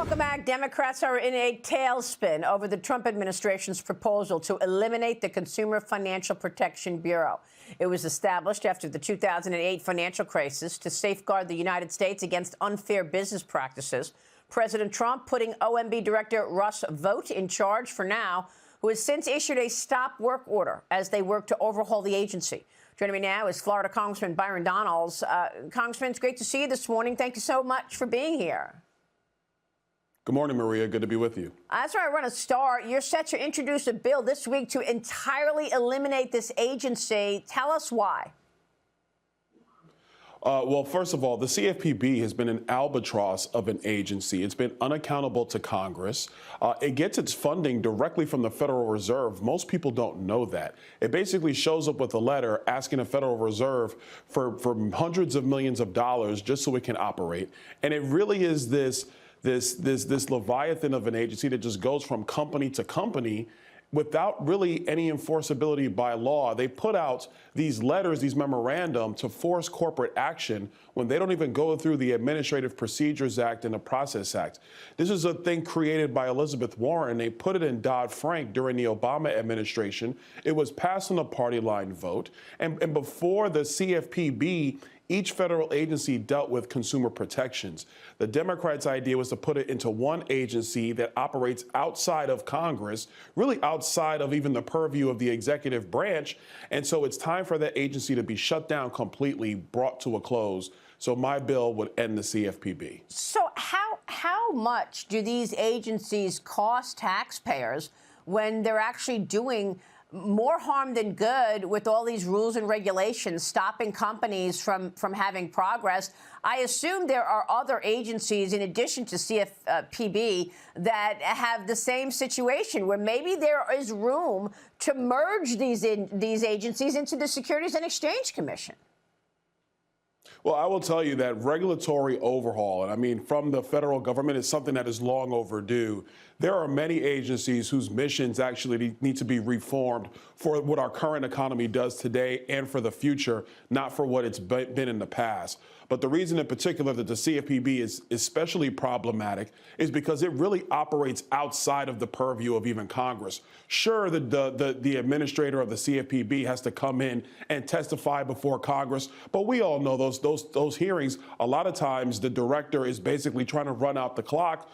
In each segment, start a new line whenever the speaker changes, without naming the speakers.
Welcome back. Democrats are in a tailspin over the Trump administration's proposal to eliminate the Consumer Financial Protection Bureau. It was established after the 2008 financial crisis to safeguard the United States against unfair business practices. President Trump putting OMB Director Russ Vought in charge for now, who has since issued a stop work order as they work to overhaul the agency. Joining me now is Florida Congressman Byron Donalds. Congressman, it's great to see you this morning. Thank you so much for being here.
Good morning, Maria. Good to be with you.
That's where I want to start. You're set to introduce a bill this week to entirely eliminate this agency. Tell us why.
Well, first of all, the CFPB has been an albatross of an agency. It's been unaccountable to Congress. It gets its funding directly from the Federal Reserve. Most people don't know that. It basically shows up with a letter asking the Federal Reserve for hundreds of millions of dollars just so it can operate. And it really is this leviathan of an agency that just goes from company to company without really any enforceability by law. They put out these letters, these memorandum to force corporate action when they don't even go through the Administrative Procedures Act and the Process Act. This is a thing created by Elizabeth Warren. They put it in Dodd-Frank during the Obama administration. It was passed on a party line vote. And before the CFPB, each federal agency dealt with consumer protections. The Democrats' idea was to put it into one agency that operates outside of Congress, really outside of even the purview of the executive branch. And so it's time for that agency to be shut down completely, brought to a close. So my bill would end the CFPB.
So how much do these agencies cost taxpayers when they're actually doing more harm than good with all these rules and regulations, stopping companies from having progress? I assume there are other agencies in addition to CFPB that have the same situation where maybe there is room to merge these agencies into the Securities and Exchange Commission.
Well, I will tell you that regulatory overhaul, and I mean from the federal government, is something that is long overdue. There are many agencies whose missions actually need to be reformed for what our current economy does today and for the future, not for what it's been in the past. But the reason in particular that the CFPB is especially problematic is because it really operates outside of the purview of even Congress. Sure, the administrator of the CFPB has to come in and testify before Congress, but we all know those hearings, a lot of times the director is basically trying to run out the clock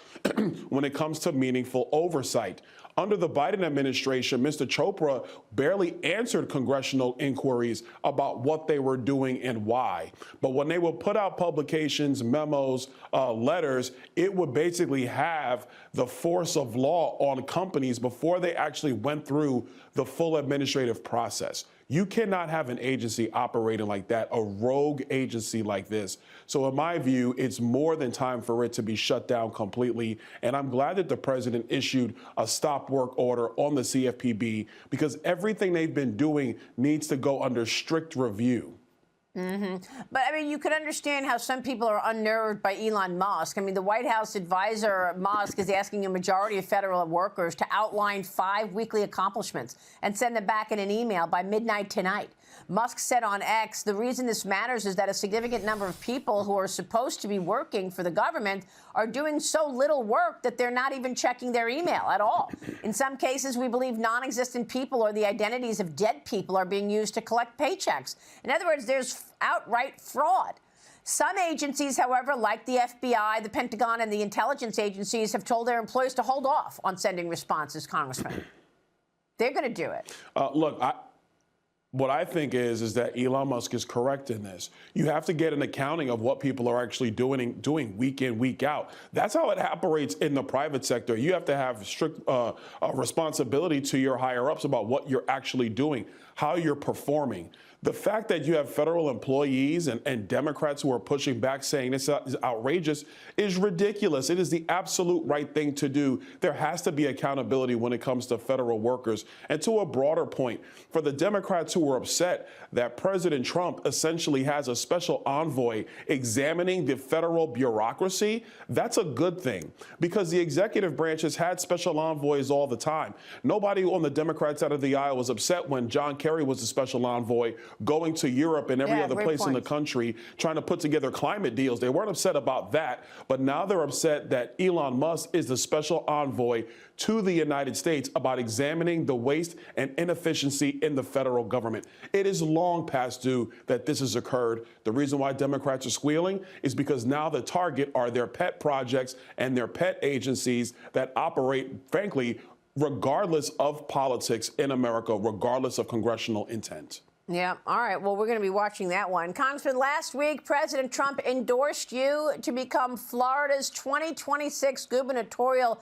when it comes to meaningful oversight. Under the Biden administration, Mr. Chopra barely answered congressional inquiries about what they were doing and why. But when they would put out publications, memos, letters, it would basically have the force of law on companies before they actually went through the full administrative process. You cannot have an agency operating like that, a rogue agency like this. So in my view, it's more than time for it to be shut down completely. And I'm glad that the president issued a stop work order on the CFPB because everything they've been doing needs to go under strict review.
But, I mean, you could understand how some people are unnerved by Elon Musk. I mean, the White House advisor, Musk, is asking a majority of federal workers to outline 5 weekly accomplishments and send them back in an email by midnight tonight. Musk said on X, the reason this matters is that a significant number of people who are supposed to be working for the government are doing so little work that they're not even checking their email at all. In some cases, we believe non-existent people or the identities of dead people are being used to collect paychecks. In other words, there's outright fraud. Some agencies, however, like the FBI, the Pentagon, and the intelligence agencies, have told their employees to hold off on sending responses, Congressman. They're going to do it.
Look, what I think is that Elon Musk is correct in this. You have to get an accounting of what people are actually doing week in, week out. That's how it operates in the private sector. You have to have strict responsibility to your higher ups about what you're actually doing, how you're performing. The fact that you have federal employees and Democrats who are pushing back saying this is outrageous is ridiculous. It is the absolute right thing to do. There has to be accountability when it comes to federal workers. And to a broader point, for the Democrats who were upset that President Trump essentially has a special envoy examining the federal bureaucracy, that's a good thing because the executive branch has had special envoys all the time. Nobody on the Democrat side of the aisle was upset when John Kerry Kerry was the special envoy, going to Europe and every other place in the
point.
country, trying to put together climate deals. They weren't upset about that, but now they're upset that Elon Musk is the special envoy to the United States about examining the waste and inefficiency in the federal government. It is long past due that this has occurred. The reason why Democrats are squealing is because now the target are their pet projects and their pet agencies that operate, frankly, regardless of politics in America, regardless of congressional intent.
Yeah. All right. Well, we're going to be watching that one. Congressman, last week, President Trump endorsed you to become Florida's 2026 gubernatorial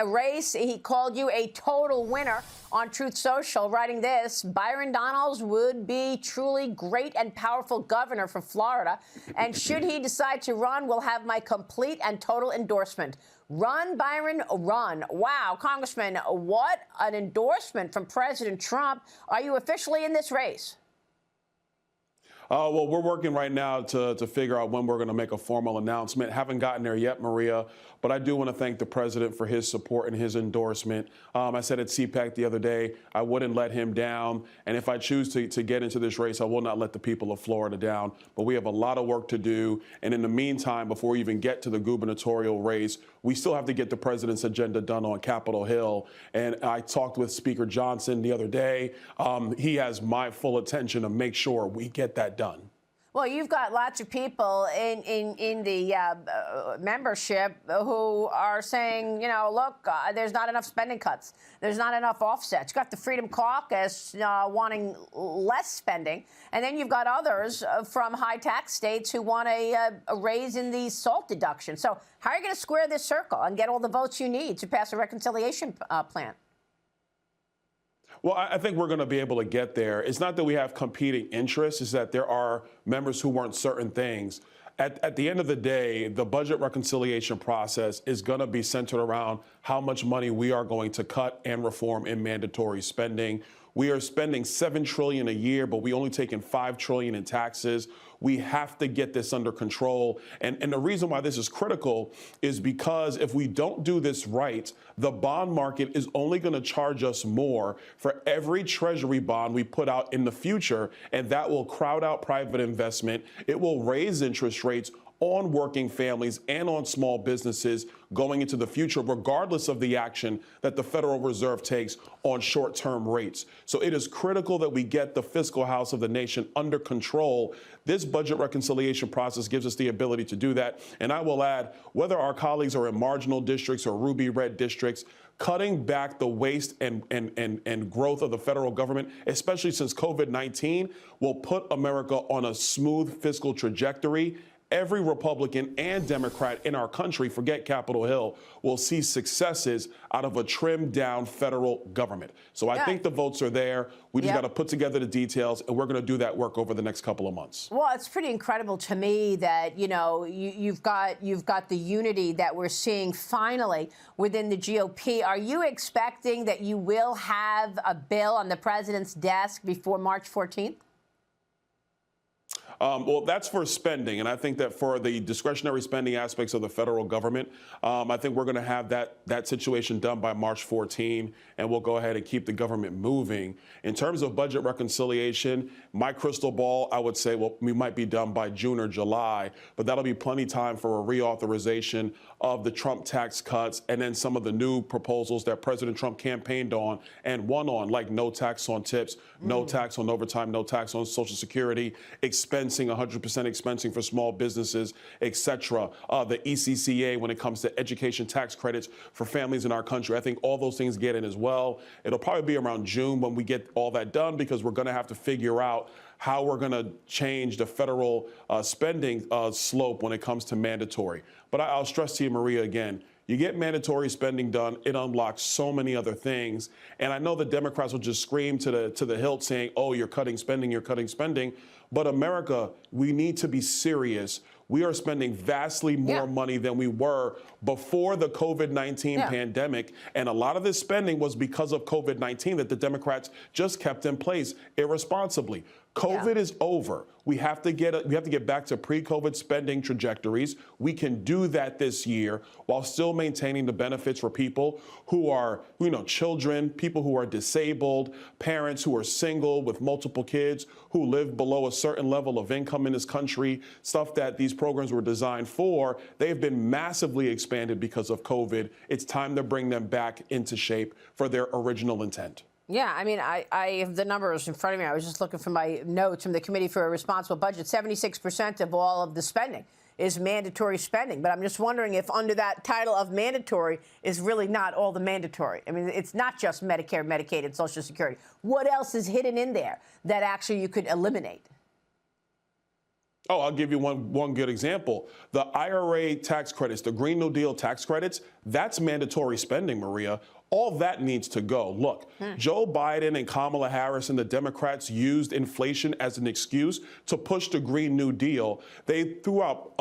race. He called you a total winner on Truth Social, writing this: Byron Donalds would be truly great and powerful governor for Florida. And should he decide to run, will have my complete and total endorsement. Run, Byron, run. Wow, Congressman, what an endorsement from President Trump. Are you officially in this race?
Well, we're working right now to figure out when we're going to make a formal announcement. Haven't gotten there yet, Maria, but I do want to thank the president for his support and his endorsement. I said at CPAC the other day, I wouldn't let him down. And if I choose to get into this race, I will not let the people of Florida down. But we have a lot of work to do. And in the meantime, before we even get to the gubernatorial race, we still have to get the president's agenda done on Capitol Hill. And I talked with Speaker Johnson the other day. He has my full attention to make sure we get that done.
Well, you've got lots of people in the membership who are saying, you know, look, there's not enough spending cuts. There's not enough offsets. You've got the Freedom Caucus wanting less spending. And then you've got others from high tax states who want a raise in the SALT deduction. So how are you going to square this circle and get all the votes you need to pass a reconciliation plan?
Well, I think we're going to be able to get there. It's not that we have competing interests. It's that there are members who want certain things. At the end of the day, the budget reconciliation process is going to be centered around how much money we are going to cut and reform in mandatory spending. We are spending $7 trillion a year, but we only take in $5 trillion in taxes. We have to get this under control. And the reason why this is critical is because if we don't do this right, the bond market is only going to charge us more for every treasury bond we put out in the future. And that will crowd out private investment. It will raise interest rates on working families and on small businesses going into the future, regardless of the action that the Federal Reserve takes on short-term rates. So it is critical that we get the fiscal house of the nation under control. This budget reconciliation process gives us the ability to do that. And I will add, whether our colleagues are in marginal districts or ruby red districts, cutting back the waste and growth of the federal government, especially since COVID-19, will put America on a smooth fiscal trajectory. Every Republican and Democrat in our country, forget Capitol Hill, will see successes out of a trimmed down federal government. So I think the votes are there. We just got to put together the details, and we're going to do that work over the next couple of months.
Well, it's pretty incredible to me that, you know, you've got the unity that we're seeing finally within the GOP. Are you expecting that you will have a bill on the president's desk before March 14th?
Well, that's for spending. And I think that for the discretionary spending aspects of the federal government, I think we're going to have that situation done by March 14, and we'll go ahead and keep the government moving. In terms of budget reconciliation, my crystal ball, I would say, well, we might be done by June or July, but that'll be plenty of time for a reauthorization of the Trump tax cuts and then some of the new proposals that President Trump campaigned on and won on, like no tax on tips, no tax on overtime, no tax on Social Security, expensing, 100% expensing for small businesses, et cetera. The ECCA when it comes to education tax credits for families in our country. I think all those things get in as well. It'll probably be around June when we get all that done, because we're going to have to figure out how we're going to change the federal spending slope when it comes to mandatory. But I'll stress to you, Maria, again, you get mandatory spending done, it unlocks so many other things. And I know the Democrats will just scream to the hilt saying, oh, you're cutting spending, you're cutting spending. But America, we need to be serious. We are spending vastly more money than we were before the COVID-19 pandemic. And a lot of this spending was because of COVID-19 that the Democrats just kept in place irresponsibly. COVID is over. We have to get back to pre-COVID spending trajectories. We can do that this year while still maintaining the benefits for people who are, children, people who are disabled, parents who are single with multiple kids, who live below a certain level of income in this country, stuff that these programs were designed for. They've been massively expanded because of COVID. It's time to bring them back into shape for their original intent.
Yeah, I mean, I have the numbers in front of me. I was just looking for my notes from the Committee for a Responsible Budget. 76% of all of the spending is mandatory spending. But I'm just wondering if under that title of mandatory is really not all the mandatory. I mean, it's not just Medicare, Medicaid, and Social Security. What else is hidden in there that actually you could eliminate?
Oh, I'll give you one good example. The IRA tax credits, the Green New Deal tax credits, that's mandatory spending, Maria. All that needs to go. Look, Joe Biden and Kamala Harris and the Democrats used inflation as an excuse to push the Green New Deal. They threw out,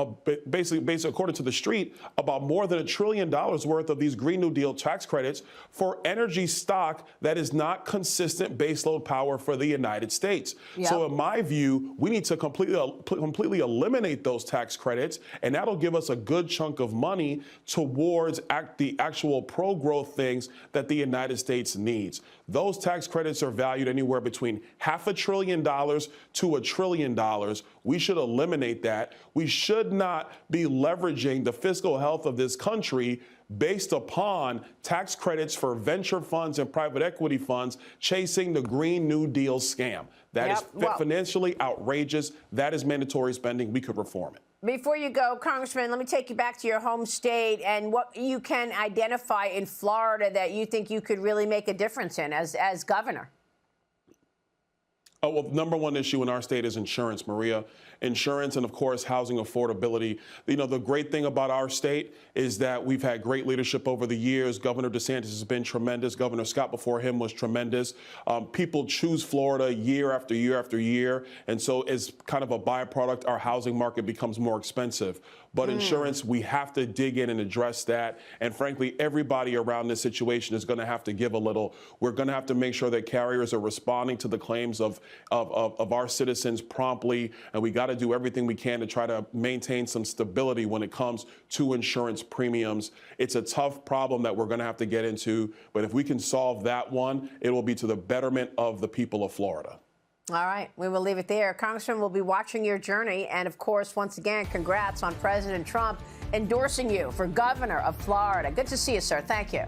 basically, according to the street, about more than $1 trillion worth of these Green New Deal tax credits for energy stock that is not consistent baseload power for the United States.
Yep.
So in my view, we need to completely eliminate those tax credits, and that'll give us a good chunk of money towards the actual pro-growth things that the United States needs. Those tax credits are valued anywhere between $500 billion to $1 trillion. We should eliminate that. We should not be leveraging the fiscal health of this country based upon tax credits for venture funds and private equity funds chasing the Green New Deal scam. That is financially outrageous. That is mandatory spending. We could reform it.
Before you go, Congressman, let me take you back to your home state and what you can identify in Florida that you think you could really make a difference in as governor.
Oh, well, the number one issue in our state is insurance, Maria. Insurance and, of course, housing affordability. The great thing about our state is that we've had great leadership over the years. Governor DeSantis has been tremendous. Governor Scott before him was tremendous. People choose Florida year after year after year. And so as kind of a byproduct, our housing market becomes more expensive. But insurance, we have to dig in and address that. And frankly, everybody around this situation is going to have to give a little. We're going to have to make sure that carriers are responding to the claims of our citizens promptly. And we got to do everything we can to try to maintain some stability when it comes to insurance premiums. It's a tough problem that we're going to have to get into. But if we can solve that one, it will be to the betterment of the people of Florida.
All right, we will leave it there. Congressman, we'll be watching your journey. And of course, once again, congrats on President Trump endorsing you for governor of Florida. Good to see you, sir. Thank you.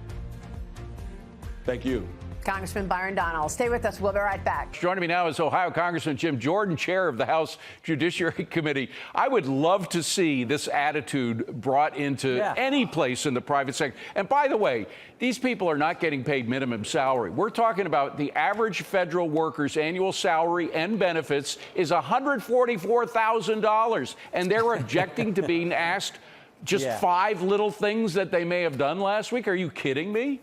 Thank you.
Congressman Byron Donalds. Stay with us. We'll be right back.
Joining me now is Ohio Congressman Jim Jordan, chair of the House Judiciary Committee. I would love to see this attitude brought into any place in the private sector. And by the way, these people are not getting paid minimum salary. We're talking about the average federal worker's annual salary and benefits is $144,000. And they're objecting to being asked just 5 little things that they may have done last week. Are you kidding me?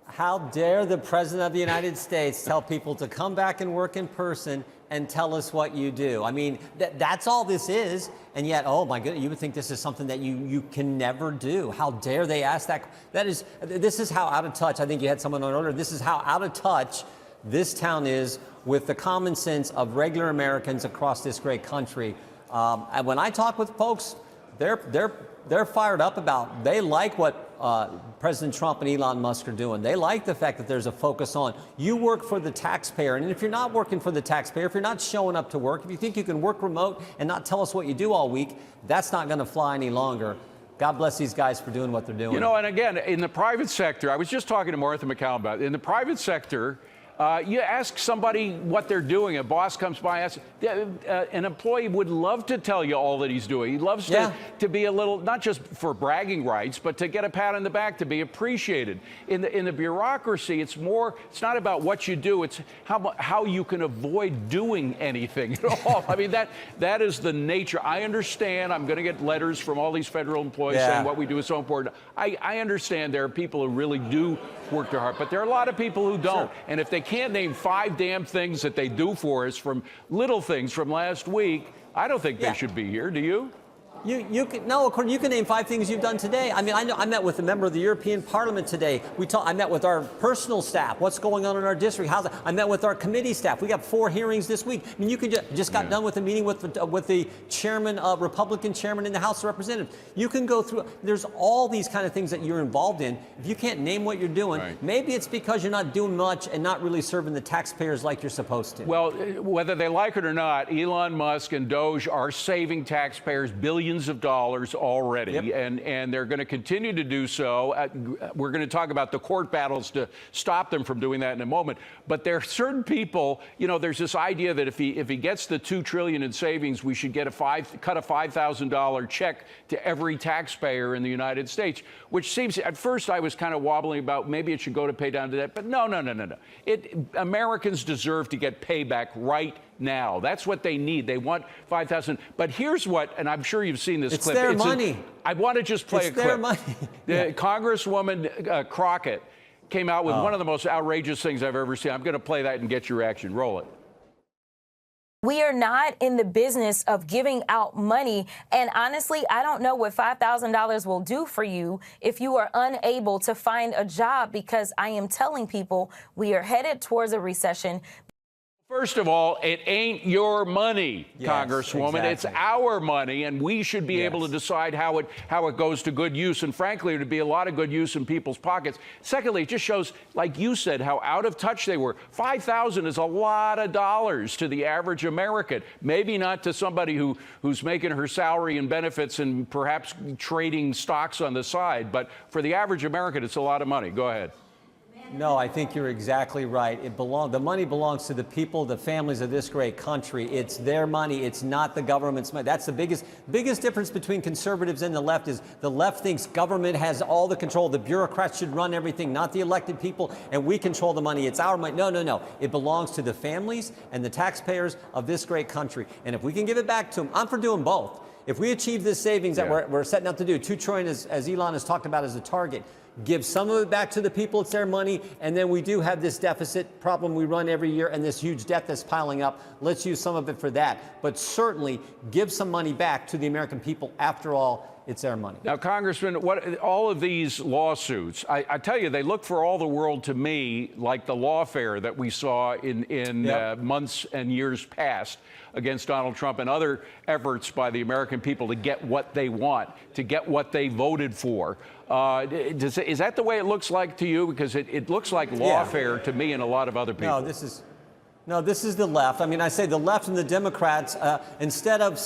How dare the President of the United States tell people to come back and work in person and tell us what you do? I mean, that's all this is. And yet, oh my goodness, you would think this is something that you can never do. How dare they ask that? This is how out of touch. I think you had someone on order. This is how out of touch this town is with the common sense of regular Americans across this great country. And when I talk with folks, they're fired up about. They like what President Trump and Elon Musk are doing. They like the fact that there's a focus on you work for the taxpayer. And if you're not working for the taxpayer, if you're not showing up to work, if you think you can work remote and not tell us what you do all week, that's not going to fly any longer. God bless these guys for doing what they're doing.
And again, in the private sector, I was just talking to Martha McCallum about it. In the private sector, you ask somebody what they're doing. A boss comes by, asks, an employee would love to tell you all that he's doing. He loves to be a little, not just for bragging rights, but to get a pat on the back, to be appreciated. In the bureaucracy, it's not about what you do. It's how you can avoid doing anything at all. I mean, that is the nature. I understand. I'm going to get letters from all these federal employees saying what we do is so important. I understand there are people who really do work their heart, but there are a lot of people who don't. And if they can't name 5 damn things that they do for us, from little things from last week, I don't think they should be here. Do you?
You can you can name 5 things you've done today. I mean, I met with a member of the European Parliament today. I met with our personal staff. What's going on in our district? I met with our committee staff. We got 4 hearings this week. I mean, you can just got done with a meeting with the chairman, Republican chairman in the House of Representatives. You can go through. There's all these kind of things that you're involved in. If you can't name what you're doing, maybe it's because you're not doing much and not really serving the taxpayers like you're supposed to.
Well, whether they like it or not, Elon Musk and DOGE are saving taxpayers billions of dollars already, and they're going to continue to do so. We're going to talk about the court battles to stop them from doing that in a moment. But there are certain people, you know, there's this idea that if he gets the $2 trillion in savings, we should get cut a $5,000 check to every taxpayer in the United States, which seems, at first I was kind of wobbling about maybe it should go to pay down to debt, but no. Americans deserve to get payback right now. That's what they need. They want $5,000. But here's what, and I'm sure you've seen this clip.
It's their money.
I want to just play a clip.
It's their money.
Congresswoman Crockett came out with one of the most outrageous things I've ever seen. I'm going to play that and get your reaction. Roll it.
We are not in the business of giving out money. And honestly, I don't know what $5,000 will do for you if you are unable to find a job, because I am telling people we are headed towards a recession.
First of all, it ain't your money, Congresswoman. It's our money, and we should be able to decide how it goes to good use. And frankly, it would be a lot of good use in people's pockets. Secondly, it just shows, like you said, how out of touch they were. $5,000 is a lot of dollars to the average American. Maybe not to somebody who's making her salary and benefits and perhaps trading stocks on the side, but for the average American, it's a lot of money. Go ahead.
No, I think you're exactly right. The money belongs to the people, the families of this great country. It's their money. It's not the government's money. That's the biggest difference between conservatives and the left is the left thinks government has all the control. The bureaucrats should run everything, not the elected people, and we control the money. It's our money. No. It belongs to the families and the taxpayers of this great country. And if we can give it back to them, I'm for doing both. If we achieve this savings that we're setting out to do, $2 trillion as Elon has talked about as a target, give some of it back to the people, it's their money, and then we do have this deficit problem we run every year and this huge debt that's piling up. Let's use some of it for that. But certainly give some money back to the American people. After all, it's their money.
Now, Congressman, all of these lawsuits, I tell you, they look for all the world to me like the lawfare that we saw in months and years past against Donald Trump and other efforts by the American people to get what they want, to get what they voted for. Is that the way it looks like to you? Because it looks like lawfare to me and a lot of other people.
No, this is the left. I mean, I say the left and the Democrats, instead of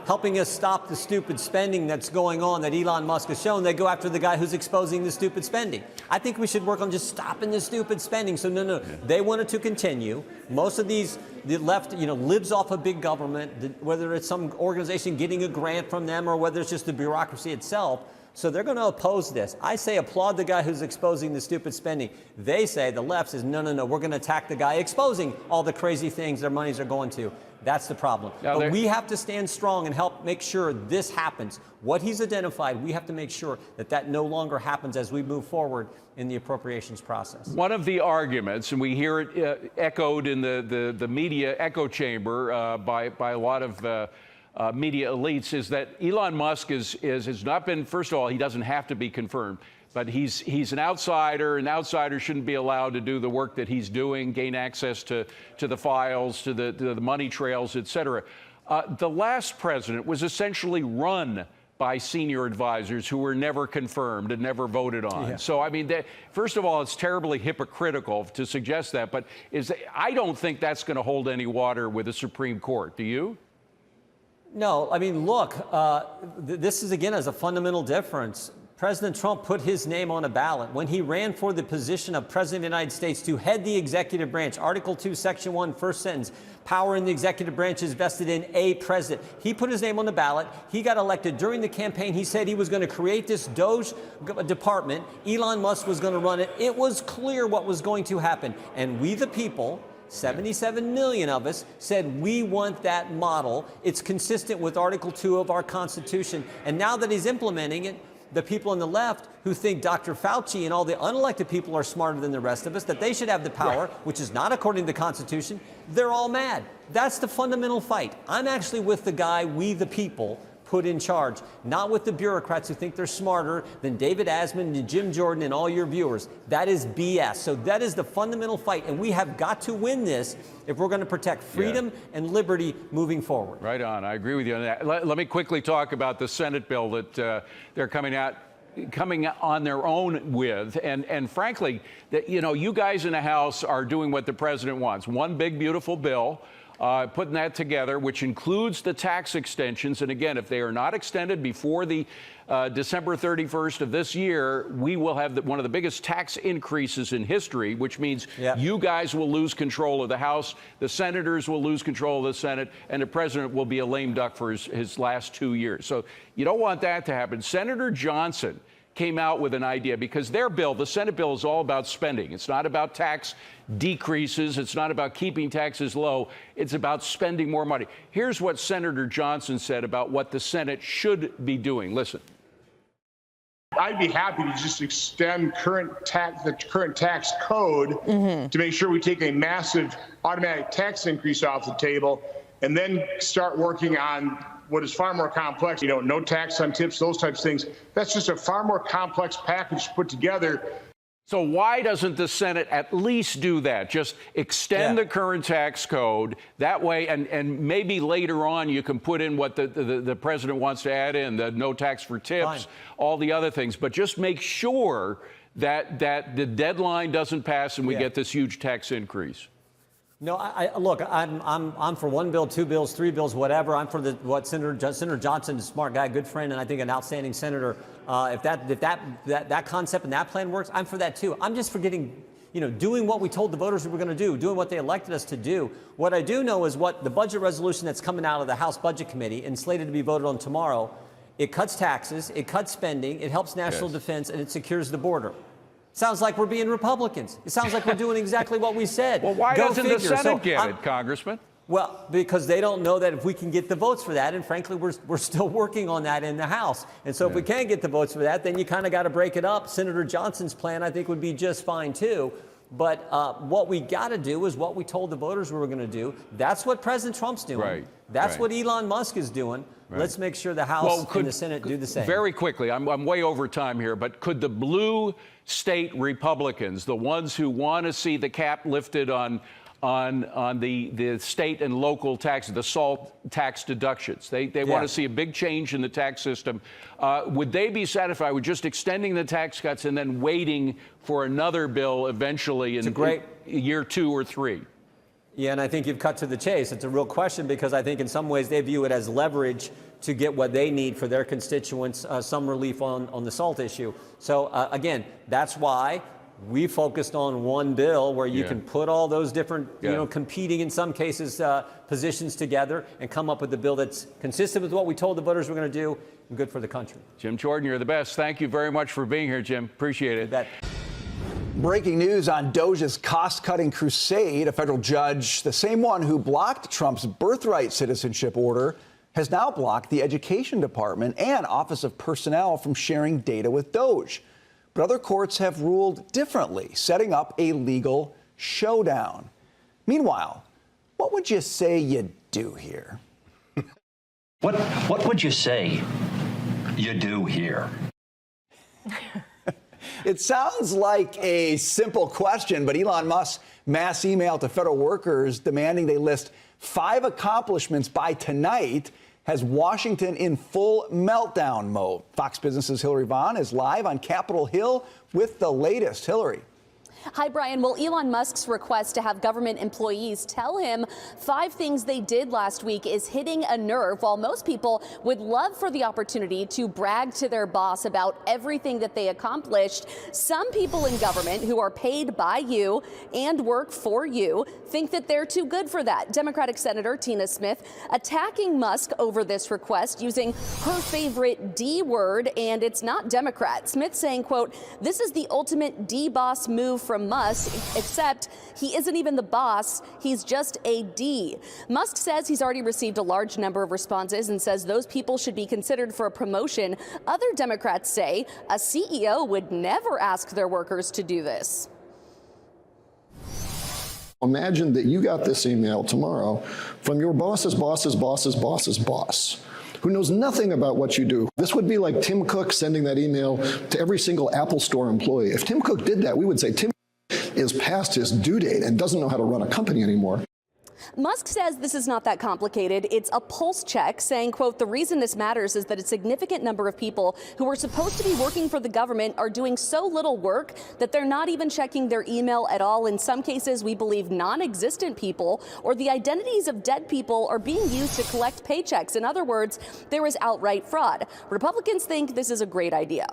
helping us stop the stupid spending that's going on that Elon Musk has shown, they go after the guy who's exposing the stupid spending. I think we should work on just stopping the stupid spending. So no. They want it to continue. Most of the left, lives off of big government, whether it's some organization getting a grant from them or whether it's just the bureaucracy itself. So they're going to oppose this. I say applaud the guy who's exposing the stupid spending. They say, the left says, no, we're going to attack the guy exposing all the crazy things their monies are going to. That's the problem. But we have to stand strong and help make sure this happens. What he's identified, we have to make sure that no longer happens as we move forward in the appropriations process.
One of the arguments, and we hear it echoed in the media echo chamber by a lot of media elites, is that Elon Musk has not been, first of all, he doesn't have to be confirmed, but he's an outsider, and outsiders shouldn't be allowed to do the work that he's doing, gain access to the files, to the money trails, et cetera. The last president was essentially run by senior advisors who were never confirmed and never voted on. Yeah. So, I mean, first of all, it's terribly hypocritical to suggest that, but I don't think that's going to hold any water with the Supreme Court. Do you?
No, I mean, look, this is, again, a fundamental difference. President Trump put his name on a ballot when he ran for the position of President of the United States to head the executive branch. Article 2, Section 1, first sentence, power in the executive branch is vested in a president. He put his name on the ballot. He got elected. During the campaign, he said he was going to create this DOGE department. Elon Musk was going to run it. It was clear what was going to happen. And we, the people, 77 million of us, said we want that model. It's consistent with Article 2 of our Constitution. And now that he's implementing it, the people on the left who think Dr. Fauci and all the unelected people are smarter than the rest of us, that they should have the power, which is not according to the Constitution, they're all mad. That's the fundamental fight. I'm actually with the guy, we the people, put in charge, not with the bureaucrats who think they're smarter than David Asman and Jim Jordan and all your viewers. That is BS. So that is the fundamental fight, and we have got to win this if we're going to protect freedom and liberty moving forward.
Right on. I agree with you on that. Let me quickly talk about the Senate bill that they're coming on their own with, and frankly, that you guys in the House are doing what the president wants. One big beautiful bill. Putting that together, which includes the tax extensions. And again, if they are not extended before the December 31st of this year, we will have one of the biggest tax increases in history, which means you guys will lose control of the House, the senators will lose control of the Senate, and the president will be a lame duck for his last 2 years. So you don't want that to happen. Senator Johnson came out with an idea, because their bill, the Senate bill, is all about spending. It's not about tax decreases. It's not about keeping taxes low. It's about spending more money. Here's what Senator Johnson said about what the Senate should be doing. Listen.
I'd be happy to just extend the current tax code to make sure we take a massive automatic tax increase off the table, and then start working on what is far more complex, no tax on tips, those types of things. That's just a far more complex package to put together.
So why doesn't the Senate at least do that? Just extend the current tax code that way, and maybe later on you can put in what the president wants to add in, the no tax for tips, all the other things. But just make sure that the deadline doesn't pass and we get this huge tax increase.
No, look, I'm for one bill, two bills, three bills, whatever. I'm for what Senator Johnson is a smart guy, good friend, and I think an outstanding senator. If that concept and that plan works, I'm for that too. I'm just for getting, doing what we told the voters we were going to do, doing what they elected us to do. What I do know is what the budget resolution that's coming out of the House Budget Committee and slated to be voted on tomorrow, it cuts taxes, it cuts spending, it helps national defense, and it secures the border. Sounds like we're being Republicans. It sounds like we're doing exactly what we said.
Well, why doesn't the Senate get it, Congressman?
Well, because they don't know that if we can get the votes for that, and frankly, we're still working on that in the House. And so if we can't get the votes for that, then you kind of got to break it up. Senator Johnson's plan, I think, would be just fine, too. But what we got to do is what we told the voters we were going to do. That's what President Trump's doing. That's what Elon Musk is doing. Let's make sure the House and the Senate do the same.
Very quickly, I'm way over time here, but could the blue state Republicans, the ones who want to see the cap lifted on the state and local taxes, the SALT tax deductions, they want to see a big change in the tax system, would they be satisfied with just extending the tax cuts and then waiting for another bill eventually in year 2 or 3?
Yeah, and I think you've cut to the chase. It's a real question, because I think in some ways they view it as leverage to get what they need for their constituents, some relief on the SALT issue. So again, that's why we focused on one bill where you can put all those different, competing in some cases positions together and come up with a bill that's consistent with what we told the voters we're going to do and good for the country.
Jim Jordan, you're the best. Thank you very much for being here, Jim. Appreciate it.
Breaking news on DOGE's cost-cutting crusade. A federal judge, the same one who blocked Trump's birthright citizenship order, has now blocked the Education Department and Office of Personnel from sharing data with DOGE. But other courts have ruled differently, setting up a legal showdown. Meanwhile, what would you say you do here?
What would you say you do here?
It sounds like a simple question, but Elon Musk's mass email to federal workers demanding they list 5 accomplishments by tonight has Washington in full meltdown mode. Fox Business's Hillary Vaughn is live on Capitol Hill with the latest. Hillary.
Hi, Brian. Well, Elon Musk's request to have government employees tell him 5 things they did last week is hitting a nerve. While most people would love for the opportunity to brag to their boss about everything that they accomplished, some people in government who are paid by you and work for you think that they're too good for that. Democratic Senator Tina Smith attacking Musk over this request using her favorite D word, and it's not Democrat. Smith saying, quote, "This is the ultimate D-boss move from Musk, except he isn't even the boss, he's just a D." Musk says he's already received a large number of responses and says those people should be considered for a promotion. Other Democrats say a CEO would never ask their workers to do this.
Imagine that you got this email tomorrow from your boss's boss's boss's boss's boss, who knows nothing about what you do. This would be like Tim Cook sending that email to every single Apple Store employee. If Tim Cook did that, we would say Tim is past his due date and doesn't know how to run a company anymore.
Musk says this is not that complicated. It's a pulse check, saying, quote, the reason this matters is that a significant number of people who are supposed to be working for the government are doing so little work that they're not even checking their email at all. In some cases, we believe non-existent people or the identities of dead people are being used to collect paychecks. In other words, there is outright fraud. Republicans think this is a great idea.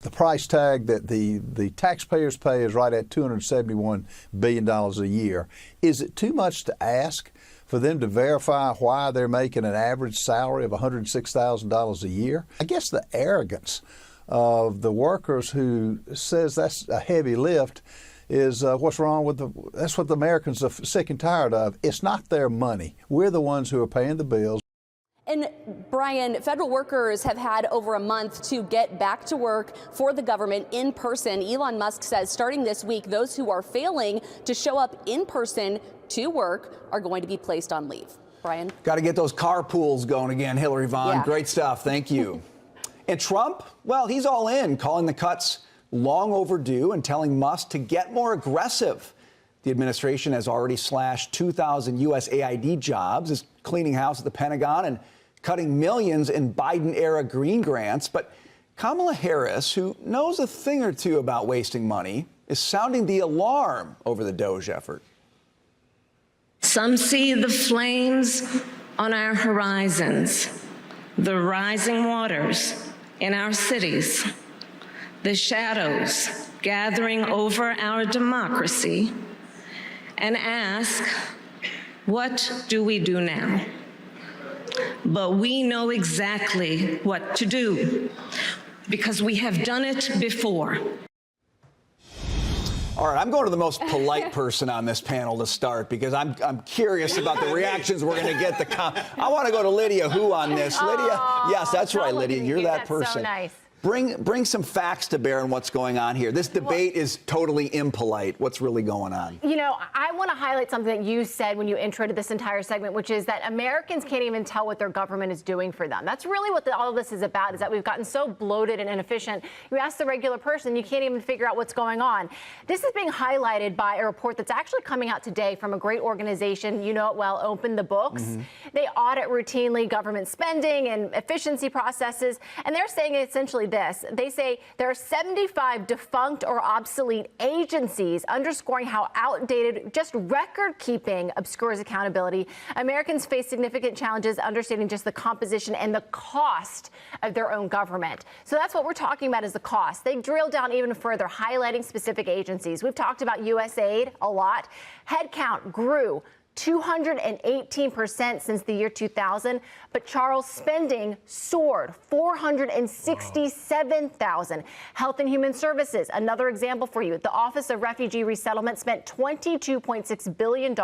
The price tag that the taxpayers pay is right at $271 billion a year. Is it too much to ask for them to verify why they're making an average salary of $106,000 a year? I guess the arrogance of the workers who says that's a heavy lift is what's wrong with that's what the Americans are sick and tired of. It's not their money. We're the ones who are paying the bills.
And Brian, federal workers have had over a month to get back to work for the government in person. Elon Musk says starting this week, those who are failing to show up in person to work are going to be placed on leave. Brian?
Got to get those carpools going again, Hillary Vaughn.
Yeah.
Great stuff. Thank you. And Trump, well, he's all in, calling the cuts long overdue and telling Musk to get more aggressive. The administration has already slashed 2,000 USAID jobs, is cleaning house at the Pentagon and cutting millions in Biden-era green grants. But Kamala Harris, who knows a thing or two about wasting money, is sounding the alarm over the DOGE effort.
Some see the flames on our horizons, the rising waters in our cities, the shadows gathering over our democracy, and ask, what do we do now? But we know exactly what to do because we have done it before.
All right, I'm going to the most polite person on this panel to start because I'm curious about the reactions we're going to get. I want to go to Lydia Who on this. Lydia, yes, that's right, Lydia. You're that person. So nice. Bring some facts to bear on what's going on here. This debate is totally impolite. What's really going on?
You know, I want to highlight something that you said when you introed this entire segment, which is that Americans can't even tell what their government is doing for them. That's really what all of this is about, is that we've gotten so bloated and inefficient. You ask the regular person, you can't even figure out what's going on. This is being highlighted by a report that's actually coming out today from a great organization, you know it well, Open the Books. Mm-hmm. They audit routinely government spending and efficiency processes, and they're saying essentially this. They say there are 75 defunct or obsolete agencies, underscoring how outdated just record keeping obscures accountability. Americans face significant challenges understanding just the composition and the cost of their own government. So that's what we're talking about, is the cost. They drill down even further, highlighting specific agencies. We've talked about USAID a lot. Headcount grew 218% since the year 2000, but Charles, spending soared 467,000. Health and Human Services, another example for you. The Office of Refugee Resettlement spent $22.6 billion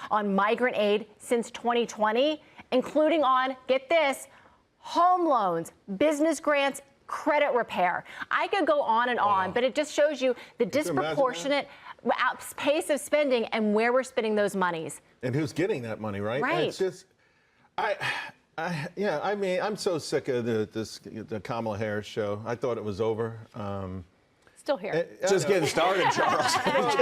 on migrant aid since 2020, including on, get this, home loans, business grants, credit repair. I could go on and on, but it just shows you the disproportionate pace of spending and where we're spending those monies.
And who's getting that money, right?
Right.
It's just, I mean, I'm so sick of the Kamala Harris show. I thought it was over.
Still here.
Just getting started, Charles.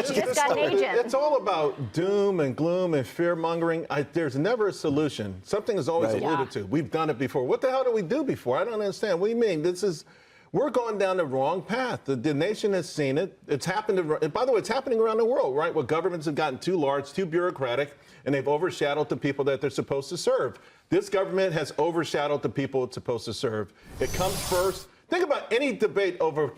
Just got an agent.
It's all about doom and gloom and fear mongering. There's never a solution. Something is always alluded to. We've done it before. What the hell did we do before? I don't understand. What do you mean? We're going down the wrong path. The nation has seen it. It's happened. And by the way, it's happening around the world, right? Where governments have gotten too large, too bureaucratic, and they've overshadowed the people that they're supposed to serve. This government has overshadowed the people it's supposed to serve. It comes first. Think about any debate over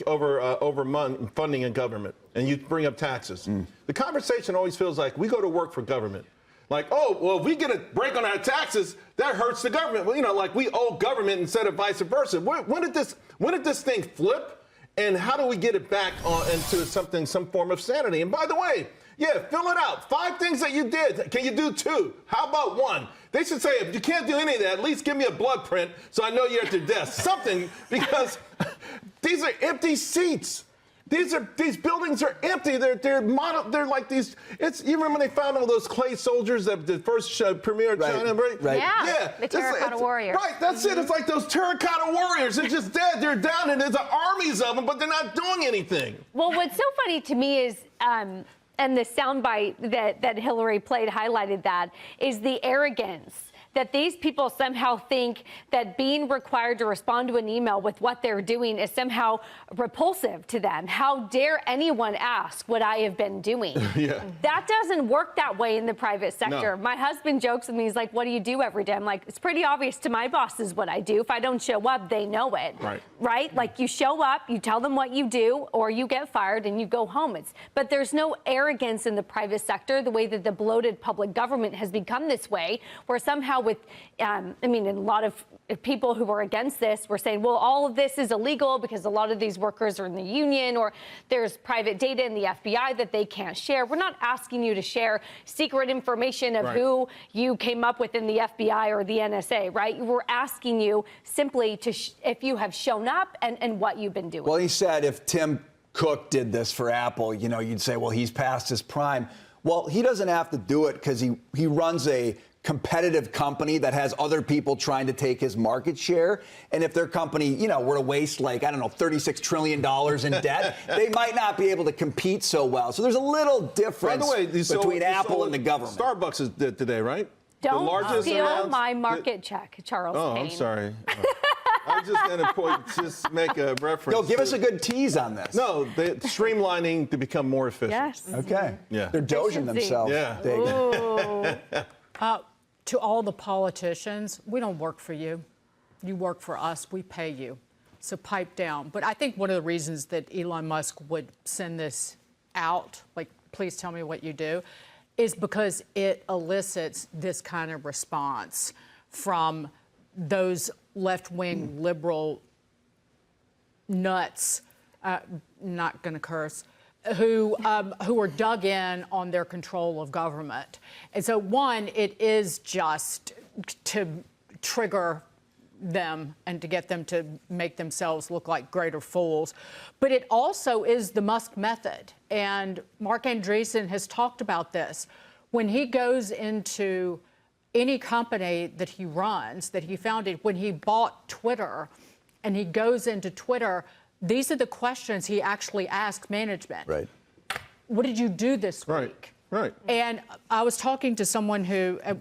funding in government, and you bring up taxes. The conversation always feels like we go to work for government. Like, oh, well, if we get a break on our taxes, that hurts the government. Well, you know, like we owe government instead of vice versa. When did this thing flip? And how do we get it back into some form of sanity? And by the way, yeah, fill it out. 5 things that you did. Can you do 2? How about 1? They should say, if you can't do any of that, at least give me a blood print so I know you're at your desk. Something, because these are empty seats. These buildings are empty. They're like these. You remember when they found all those clay soldiers that the first premiere of China, right?
Yeah. The terracotta warriors.
Right. That's it. It's like those terracotta warriors. They're just dead. They're down, and there's armies of them, but they're not doing anything.
Well, what's so funny to me is, and the soundbite that Hillary played highlighted that, is the arrogance that these people somehow think that being required to respond to an email with what they're doing is somehow repulsive to them. How dare anyone ask what I have been doing?
Yeah.
That doesn't work that way in the private sector.
No.
My husband jokes with me. He's like, what do you do every day? I'm like, it's pretty obvious to my bosses what I do. If I don't show up, they know it. Right? Like, you show up, you tell them what you do, or you get fired and you go home. But there's no arrogance in the private sector the way that the bloated public government has become this way, where somehow with, a lot of people who were against this were saying, well, all of this is illegal because a lot of these workers are in the union, or there's private data in the FBI that they can't share. We're not asking you to share secret information of who you came up with in the FBI or the NSA, right? We're asking you simply to, if you have shown up and what you've been doing.
Well, he said if Tim Cook did this for Apple, you'd say, well, he's past his prime. Well, he doesn't have to do it because he runs a competitive company that has other people trying to take his market share. And if their company, were to waste $36 trillion in debt, they might not be able to compete so well. So there's a little difference between Apple and the government.
Starbucks is dead today, right?
Don't steal my market check, Charles Payne.
I'm sorry. I'm just going to make a reference.
No, give us a good tease on this.
No, they're streamlining to become more efficient.
Yes.
Okay.
Yeah.
They're doging themselves.
Yeah.
To all the politicians, we don't work for you. You work for us. We pay you. So pipe down. But I think one of the reasons that Elon Musk would send this out, like, please tell me what you do, is because it elicits this kind of response from those left-wing liberal nuts, not going to curse, who are dug in on their control of government. And so, one, it is just to trigger them and to get them to make themselves look like greater fools. But it also is the Musk method. And Mark Andreessen has talked about this. When he goes into any company that he runs, that he founded, when he bought Twitter, and he goes into Twitter, these are the questions he actually asked management.
Right.
What did you do this week?
Right.
And I was talking to someone who's a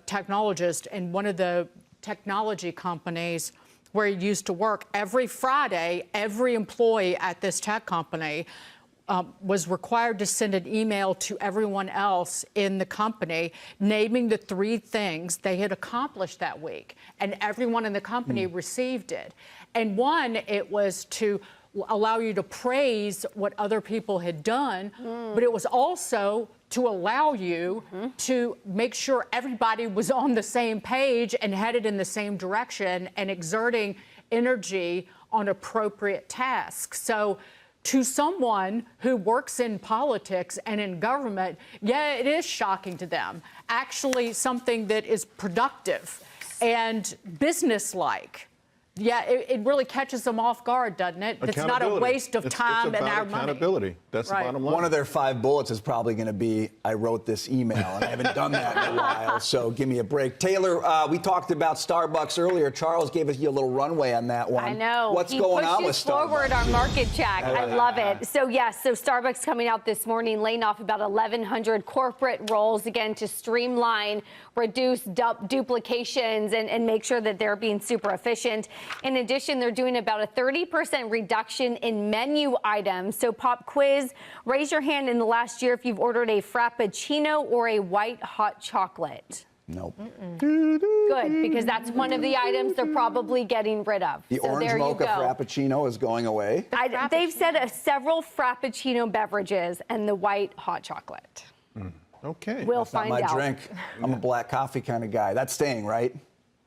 technologist in one of the technology companies where he used to work. Every Friday, every employee at this tech company was required to send an email to everyone else in the company naming the 3 things they had accomplished that week. And everyone in the company received it. And one, it was to allow you to praise what other people had done, but it was also to allow you to make sure everybody was on the same page and headed in the same direction and exerting energy on appropriate tasks. So to someone who works in politics and in government, yeah, it is shocking to them. Actually, something that is productive and businesslike. Yeah, it really catches them off guard, doesn't it? It's not a waste of time and our money.
Accountability. That's the bottom line.
One of their 5 bullets is probably going to be, I wrote this email, and I haven't done that in a while, so give me a break. Taylor, we talked about Starbucks earlier. Charles gave us a little runway on that one.
I know.
What's going on with Starbucks?
He pushes forward our market check. I love it. So, yes, Starbucks coming out this morning, laying off about 1,100 corporate roles, again, to streamline, reduce duplications, and make sure that they're being super efficient. In addition, they're doing about a 30% reduction in menu items. So pop quiz, raise your hand in the last year if you've ordered a Frappuccino or a white hot chocolate.
Nope.
Good, because that's one of the items they're probably getting rid of.
The orange mocha Frappuccino is going away.
They've said several Frappuccino beverages and the white hot chocolate.
Okay.
We'll
That's not
find
my
out.
drink. I'm a black coffee kind of guy. That's staying, right?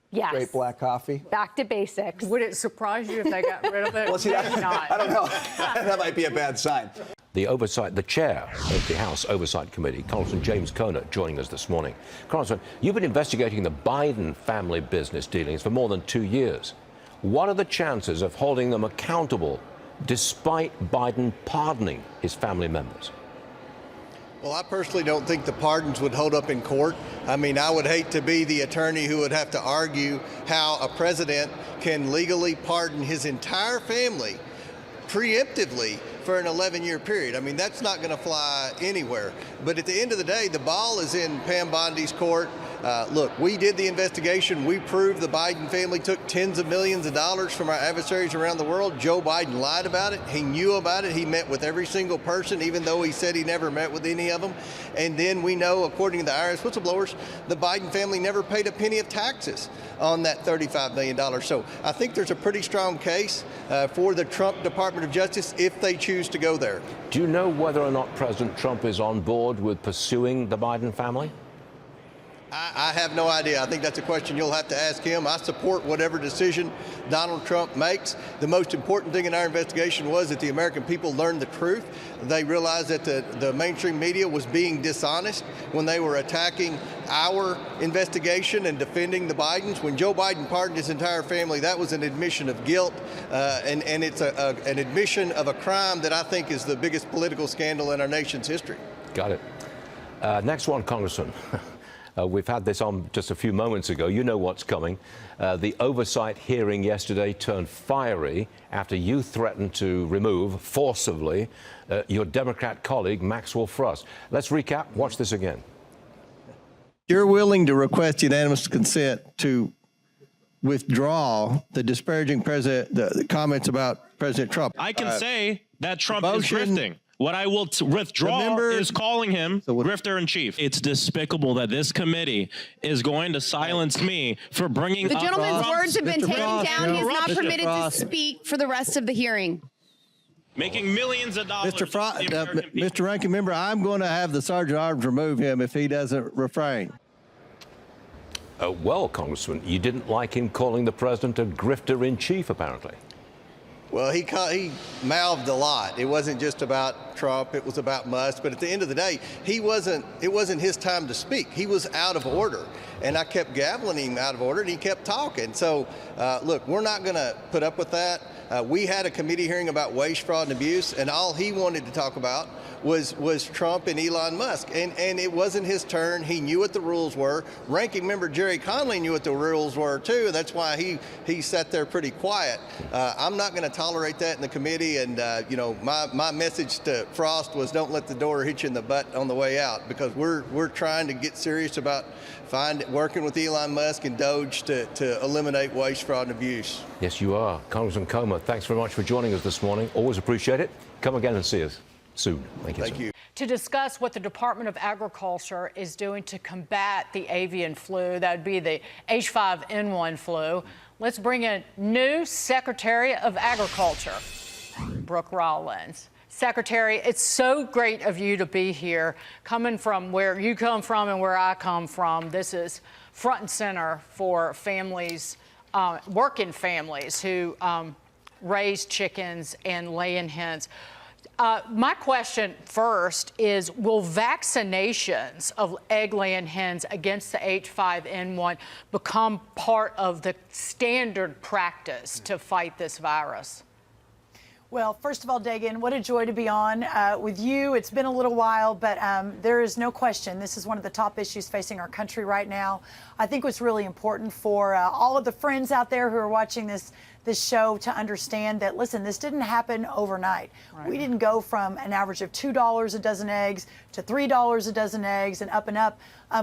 Yes.
Straight black coffee.
Back to basics.
Would it surprise you if they got rid of it?
Well, see,
Maybe not.
I don't know. That might be a bad sign.
The chair of the House Oversight Committee, Congressman James Conant, joining us this morning. Congressman, you've been investigating the Biden family business dealings for more than 2 years. What are the chances of holding them accountable despite Biden pardoning his family members?
Well, I personally don't think the pardons would hold up in court. I mean, I would hate to be the attorney who would have to argue how a president can legally pardon his entire family preemptively for an 11-year period. I mean, that's not going to fly anywhere. But at the end of the day, the ball is in Pam Bondi's court. Look, we did the investigation. We proved the Biden family took tens of millions of dollars from our adversaries around the world. Joe Biden lied about it. He knew about it. He met with every single person, even though he said he never met with any of them. And then we know, according to the IRS whistleblowers, the Biden family never paid a penny of taxes on that $35 million. So I think there's a pretty strong case for the Trump Department of Justice if they choose to go there.
Do you know whether or not President Trump is on board with pursuing the Biden family?
I have no idea. I think that's a question you'll have to ask him. I support whatever decision Donald Trump makes. The most important thing in our investigation was that the American people learned the truth. They realized that the mainstream media was being dishonest when they were attacking our investigation and defending the Bidens. When Joe Biden pardoned his entire family, that was an admission of guilt, and it's an admission of a crime that I think is the biggest political scandal in our nation's history.
Got it. Next one, Congressman. We've had this on just a few moments ago. You know what's coming. The Oversight hearing yesterday turned fiery after you threatened to remove forcibly your Democrat colleague, Maxwell Frost. Let's recap. Watch this again.
You're willing to request unanimous consent to withdraw the disparaging the comments about President Trump.
I can say that Trump is grifting. What I will withdraw is calling him grifter-in-chief. It's despicable that this committee is going to silence me for bringing
the
up
gentleman's
Trump's
words have been taken down. He is not permitted to speak for the rest of the hearing.
Making millions of dollars.
Mr. Ranking Member, I'm going to have the Sergeant at Arms remove him if he doesn't refrain.
Well, Congressman, you didn't like him calling the president a grifter-in-chief, apparently.
Well, he mouthed a lot. It wasn't just about Trump. It was about Musk. But at the end of the day, it wasn't his time to speak. He was out of order. And I kept gaveling him out of order, and he kept talking. So, look, we're not going to put up with that. We had a committee hearing about waste, fraud, and abuse, and all he wanted to talk about was Trump and Elon Musk. And it wasn't his turn. He knew what the rules were. Ranking Member Jerry Connolly knew what the rules were, too, and that's why he sat there pretty quiet. I'm not going to tolerate that in the committee, and, my message to Frost was don't let the door hit you in the butt on the way out, because we're trying to get serious about working with Elon Musk and DOGE to eliminate waste, fraud, and abuse.
Yes, you are. Congressman Comer, thanks very much for joining us this morning. Always appreciate it. Come again and see us soon. Thank you.
Thank you.
To discuss what the Department of Agriculture is doing to combat the avian flu, that would be the H5N1 flu, let's bring in new Secretary of Agriculture, Brooke Rollins. Secretary, it's so great of you to be here. Coming from where you come from and where I come from, this is front and center for families, working families who raise chickens and lay in hens. My question first is, will vaccinations of egg-laying hens against the H5N1 become part of the standard practice to fight this virus?
Well, first of all, Dagan, what a joy to be on with you. It's been a little while, but there is no question this is one of the top issues facing our country right now. I think what's really important for all of the friends out there who are watching this show to understand that, listen, this didn't happen overnight. Right. We didn't go from an average of $2 a dozen eggs to $3 a dozen eggs and up,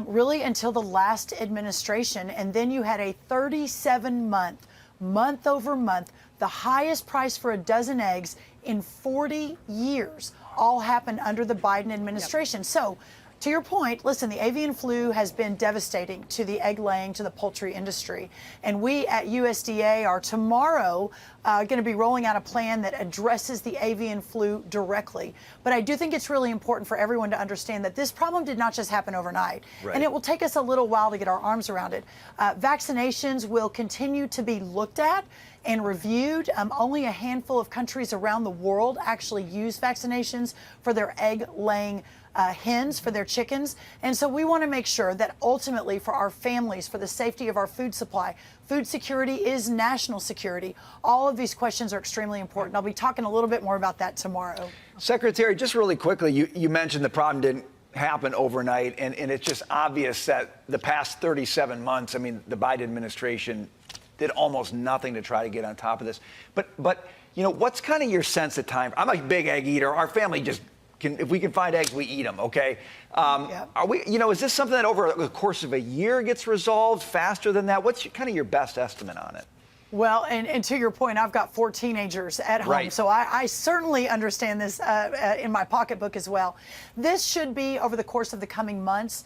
really until the last administration. And then you had a 37-month, month-over-month, the highest price for a dozen eggs in 40 years, all happened under the Biden administration. Yep. So, to your point, listen, the avian flu has been devastating to the egg laying, to the poultry industry. And we at USDA are tomorrow going to be rolling out a plan that addresses the avian flu directly. But I do think it's really important for everyone to understand that this problem did not just happen overnight. Right. And it will take us a little while to get our arms around it. Vaccinations will continue to be looked at. and reviewed. Only a handful of countries around the world actually use vaccinations for their egg-laying hens, for their chickens. And so we want to make sure that ultimately for our families, for the safety of our food supply, food security is national security. All of these questions are extremely important. I'll be talking a little bit more about that tomorrow.
Secretary, just really quickly, you mentioned the problem didn't happen overnight, and it's just obvious that the past 37 months, I mean, the Biden administration did almost nothing to try to get on top of this. But you know, what's kind of your sense of time? I'm a big egg eater. Our family just if we can find eggs, we eat them. Okay. Are we? You know, is this something that over the course of a year gets resolved faster than that? What's kind of your best estimate on it?
Well, and to your point, I've got 4 teenagers at home,
right.
So I certainly understand this in my pocketbook as well. This should be over the course of the coming months.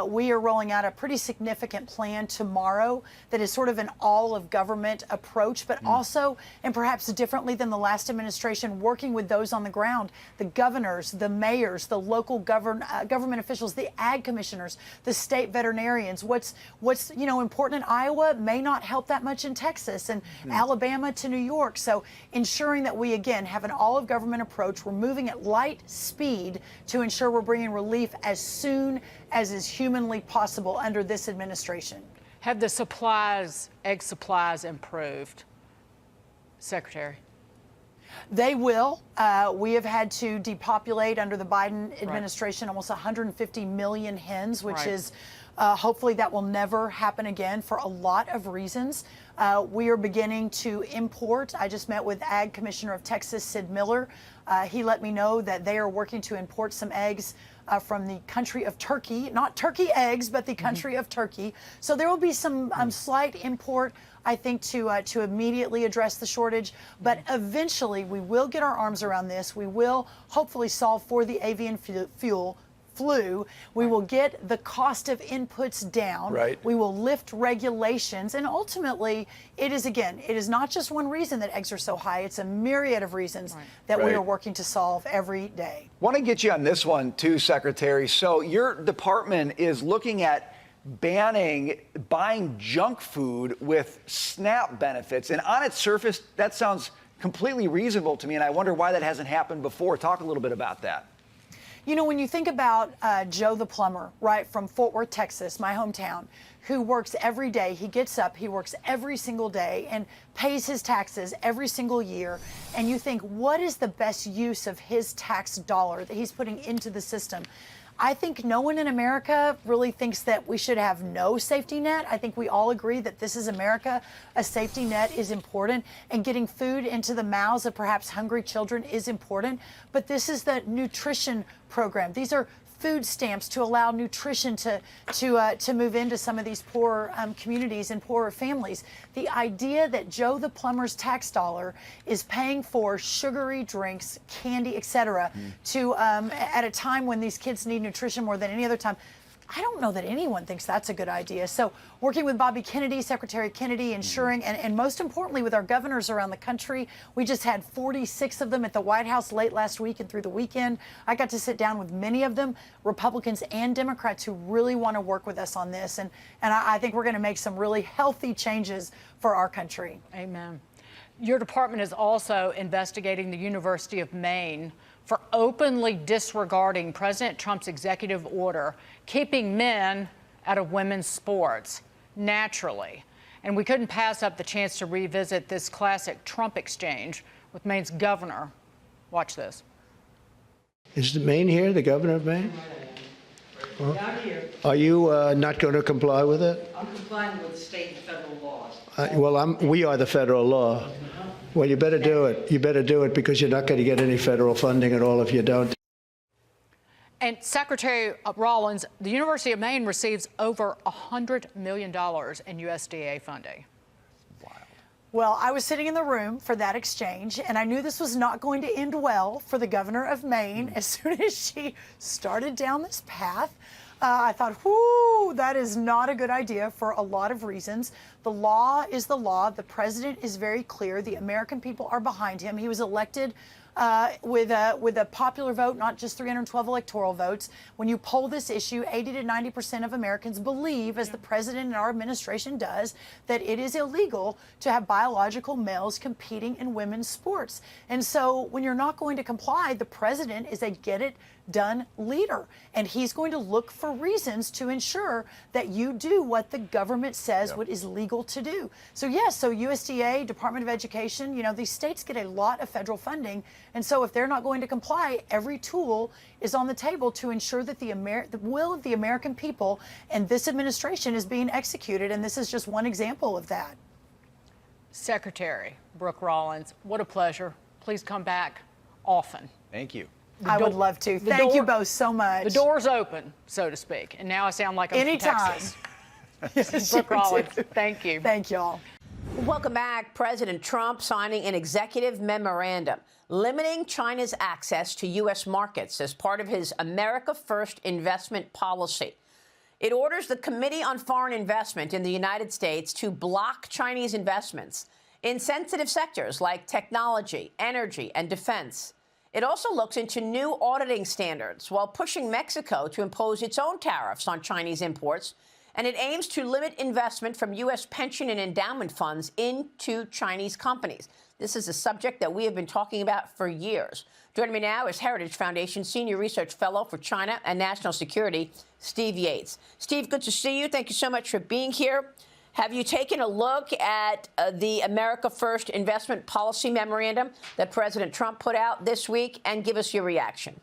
We are rolling out a pretty significant plan tomorrow that is sort of an all-of-government approach, but also, and perhaps differently than the last administration, working with those on the ground, the governors, the mayors, the local government officials, the ag commissioners, the state veterinarians. What's important in Iowa may not help that much in Texas, and Alabama to New York. So ensuring that we, again, have an all-of-government approach. We're moving at light speed to ensure we're bringing relief as soon as is humanly possible under this administration.
Have the supplies, egg supplies, improved, Secretary?
They will. We have had to depopulate under the Biden administration almost 150 million hens, which is hopefully that will never happen again for a lot of reasons. We are beginning to import. I just met with Ag Commissioner of Texas, Sid Miller. He let me know that they are working to import some eggs from the country of Turkey, not turkey eggs, but the country of Turkey. So there will be some slight import, I think, to immediately address the shortage. But eventually, we will get our arms around this. We will hopefully solve for the avian flu. We will get the cost of inputs down.
Right.
We will lift regulations. And ultimately, it is not just one reason that eggs are so high. It's a myriad of reasons that we are working to solve every day.
Want to get you on this one, too, Secretary. So your department is looking at banning buying junk food with SNAP benefits. And on its surface, that sounds completely reasonable to me. And I wonder why that hasn't happened before. Talk a little bit about that.
You know, when you think about Joe the plumber, right, from Fort Worth, Texas, my hometown, who works every day, he gets up, he works every single day and pays his taxes every single year, and you think, what is the best use of his tax dollar that he's putting into the system? I think no one in America really thinks that we should have no safety net. I think we all agree that this is America. A safety net is important, and getting food into the mouths of perhaps hungry children is important. But this is the nutrition program. These are food stamps to allow nutrition to move into some of these poor communities and poorer families. The idea that Joe the plumber's tax dollar is paying for sugary drinks, candy, etc., to at a time when these kids need nutrition more than any other time, I don't know that anyone thinks that's a good idea. So working with Bobby Kennedy, Secretary Kennedy, ensuring, and most importantly with our governors around the country, we just had 46 of them at the White House late last week and through the weekend. I got to sit down with many of them, Republicans and Democrats, who really want to work with us on this. And I think we're going to make some really healthy changes for our country.
Amen. Your department is also investigating the University of Maine for openly disregarding President Trump's executive order, keeping men out of women's sports, naturally. And we couldn't pass up the chance to revisit this classic Trump exchange with Maine's governor. Watch this.
Is Maine here, the governor of Maine?
Well, not here.
Are you not going to comply with it?
I'm complying with state and federal laws.
We are the federal law. Well, you better do it. You better do it because you're not going to get any federal funding at all if you don't.
And Secretary Rollins, the University of Maine receives over $100 million in USDA funding.
Well, I was sitting in the room for that exchange, and I knew this was not going to end well for the governor of Maine. As soon as she started down this path, I thought, whoo, that is not a good idea for a lot of reasons. The law is the law. The president is very clear. The American people are behind him. He was elected with a popular vote, not just 312 electoral votes. When you poll this issue, 80 to 90% of Americans believe, as the president and our administration does, that it is illegal to have biological males competing in women's sports. And so when you're not going to comply, the president is a get-it-done leader. And he's going to look for reasons to ensure that you do what the government says what is legal to do. So yes, so USDA, Department of Education, these states get a lot of federal funding. And so if they're not going to comply, every tool is on the table to ensure that the will of the American people and this administration is being executed. And this is just one example of that.
Secretary Brooke Rollins, what a pleasure. Please come back often.
Thank you.
I would love to. Thank you both so much.
The door's open, so to speak. And now I sound like I'm
Anytime.
from Texas. Brooke Rollins, thank you.
Thank you all.
Welcome back. President Trump signing an executive memorandum limiting China's access to U.S. markets as part of his America First investment policy. It orders the Committee on Foreign Investment in the United States to block Chinese investments in sensitive sectors like technology, energy, and defense. It also looks into new auditing standards while pushing Mexico to impose its own tariffs on Chinese imports. And it aims to limit investment from U.S. pension and endowment funds into Chinese companies. This is a subject that we have been talking about for years. Joining me now is Heritage Foundation Senior Research Fellow for China and National Security, Steve Yates. Steve, good to see you. Thank you so much for being here. Have you taken a look at the America First investment policy memorandum that President Trump put out this week, and give us your reaction?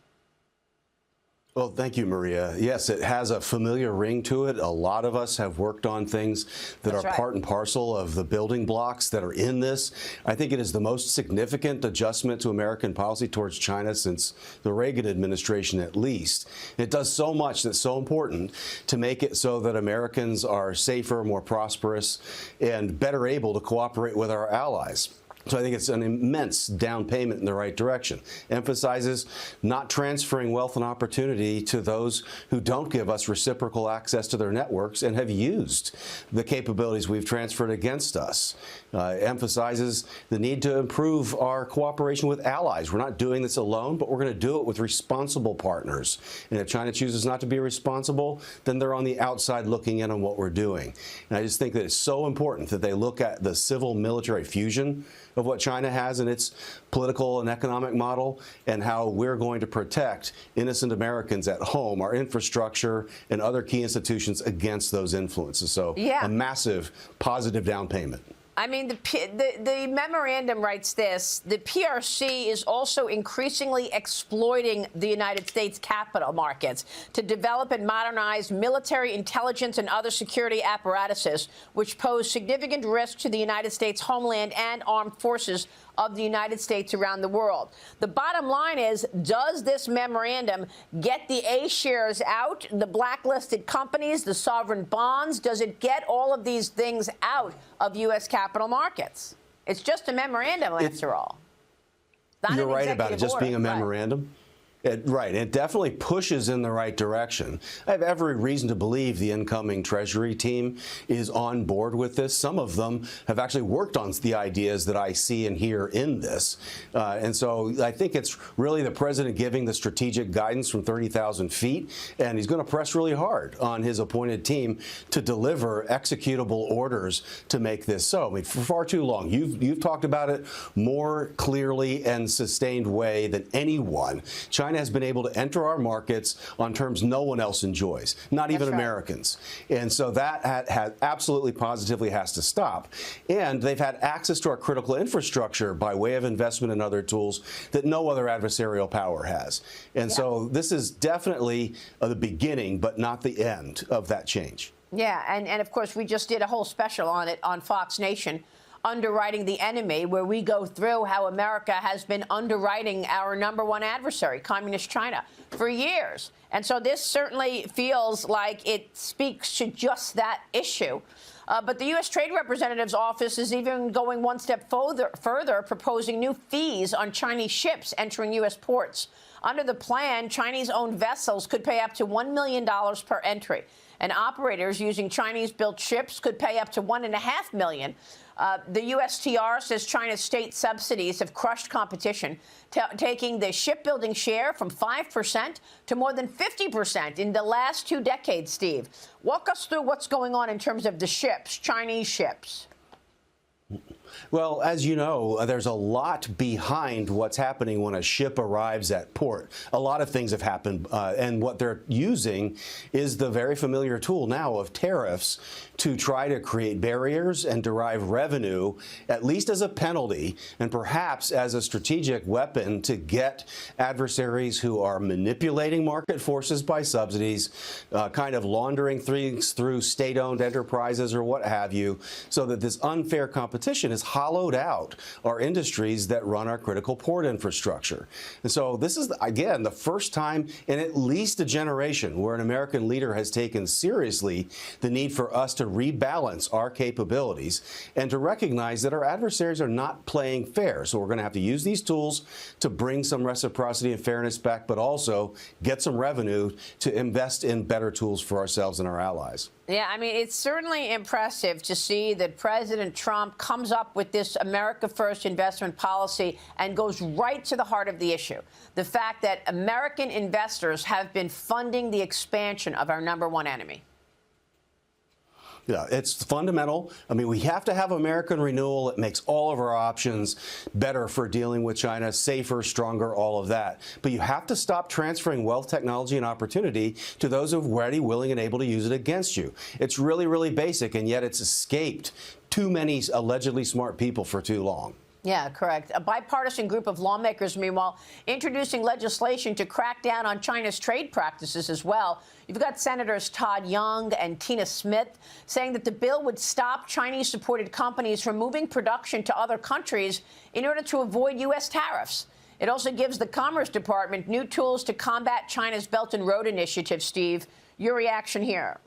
Well, thank you, Maria. Yes, it has a familiar ring to it. A lot of us have worked on things that are part and parcel of the building blocks that are in this. I think it is the most significant adjustment to American policy towards China since the Reagan administration, at least. It does so much that's so important to make it so that Americans are safer, more prosperous, and better able to cooperate with our allies. So I think it's an immense down payment in the right direction. Emphasizes not transferring wealth and opportunity to those who don't give us reciprocal access to their networks and have used the capabilities we've transferred against us. Emphasizes the need to improve our cooperation with allies. We're not doing this alone, but we're going to do it with responsible partners. And if China chooses not to be responsible, then they're on the outside looking in on what we're doing. And I just think that it's so important that they look at the civil-military fusion of what China has in its political and economic model, and how we're going to protect innocent Americans at home, our infrastructure, and other key institutions against those influences. So a massive positive down payment.
I mean, the memorandum writes this: the PRC is also increasingly exploiting the United States capital markets to develop and modernize military intelligence and other security apparatuses, which pose significant risk to the United States homeland and armed forces of the United States around the world. The bottom line is, does this memorandum get the A shares out, the blacklisted companies, the sovereign bonds? Does it get all of these things out of U.S. capital markets? It's just a memorandum, after all.
You're right about it just being a memorandum. Right. It definitely pushes in the right direction. I have every reason to believe the incoming Treasury team is on board with this. Some of them have actually worked on the ideas that I see and hear in this. And so I think it's really the president giving the strategic guidance from 30,000 feet. And he's going to press really hard on his appointed team to deliver executable orders to make this so. I mean, for far too long, you've talked about it more clearly and sustained way than anyone. China has been able to enter our markets on terms no one else enjoys, not even Americans. And so that has absolutely positively has to stop. And they've had access to our critical infrastructure by way of investment and other tools that no other adversarial power has. And so this is definitely the beginning, but not the end of that change.
Yeah, and of course, we just did a whole special on it on Fox Nation, Underwriting the Enemy, where we go through how America has been underwriting our #1 adversary, Communist China, for years. And so this certainly feels like it speaks to just that issue. But the U.S. Trade Representative's office is even going one step further, proposing new fees on Chinese ships entering U.S. ports. Under the plan, Chinese-owned vessels could pay up to $1 million per entry. And operators using Chinese-built ships could pay up to $1.5 million. The USTR says China's state subsidies have crushed competition, taking the shipbuilding share from 5% to more than 50% in the last 2 decades, Steve. Walk us through what's going on in terms of the ships, Chinese ships.
Well, as you know, there's a lot behind what's happening when a ship arrives at port. A lot of things have happened, and what they're using is the very familiar tool now of tariffs to try to create barriers and derive revenue, at least as a penalty, and perhaps as a strategic weapon to get adversaries who are manipulating market forces by subsidies, kind of laundering things through state-owned enterprises or what have you, so that this unfair competition is hollowed out our industries that run our critical port infrastructure. And so this is, again, the first time in at least a generation where an American leader has taken seriously the need for us to rebalance our capabilities and to recognize that our adversaries are not playing fair. So we're going to have to use these tools to bring some reciprocity and fairness back, but also get some revenue to invest in better tools for ourselves and our allies.
Yeah, I mean, it's certainly impressive to see that President Trump comes up with this America First investment policy and goes right to the heart of the issue. The fact that American investors have been funding the expansion of our #1 enemy.
Yeah, it's fundamental. I mean, we have to have American renewal. It makes all of our options better for dealing with China, safer, stronger, all of that. But you have to stop transferring wealth, technology, and opportunity to those who are ready, willing, and able to use it against you. It's really, really basic, and yet it's escaped too many allegedly smart people for too long.
Yeah, correct. A bipartisan group of lawmakers, meanwhile, introducing legislation to crack down on China's trade practices as well. You've got Senators Todd Young and Tina Smith saying that the bill would stop Chinese-supported companies from moving production to other countries in order to avoid U.S. tariffs. It also gives the Commerce Department new tools to combat China's Belt and Road Initiative. Steve, your reaction here?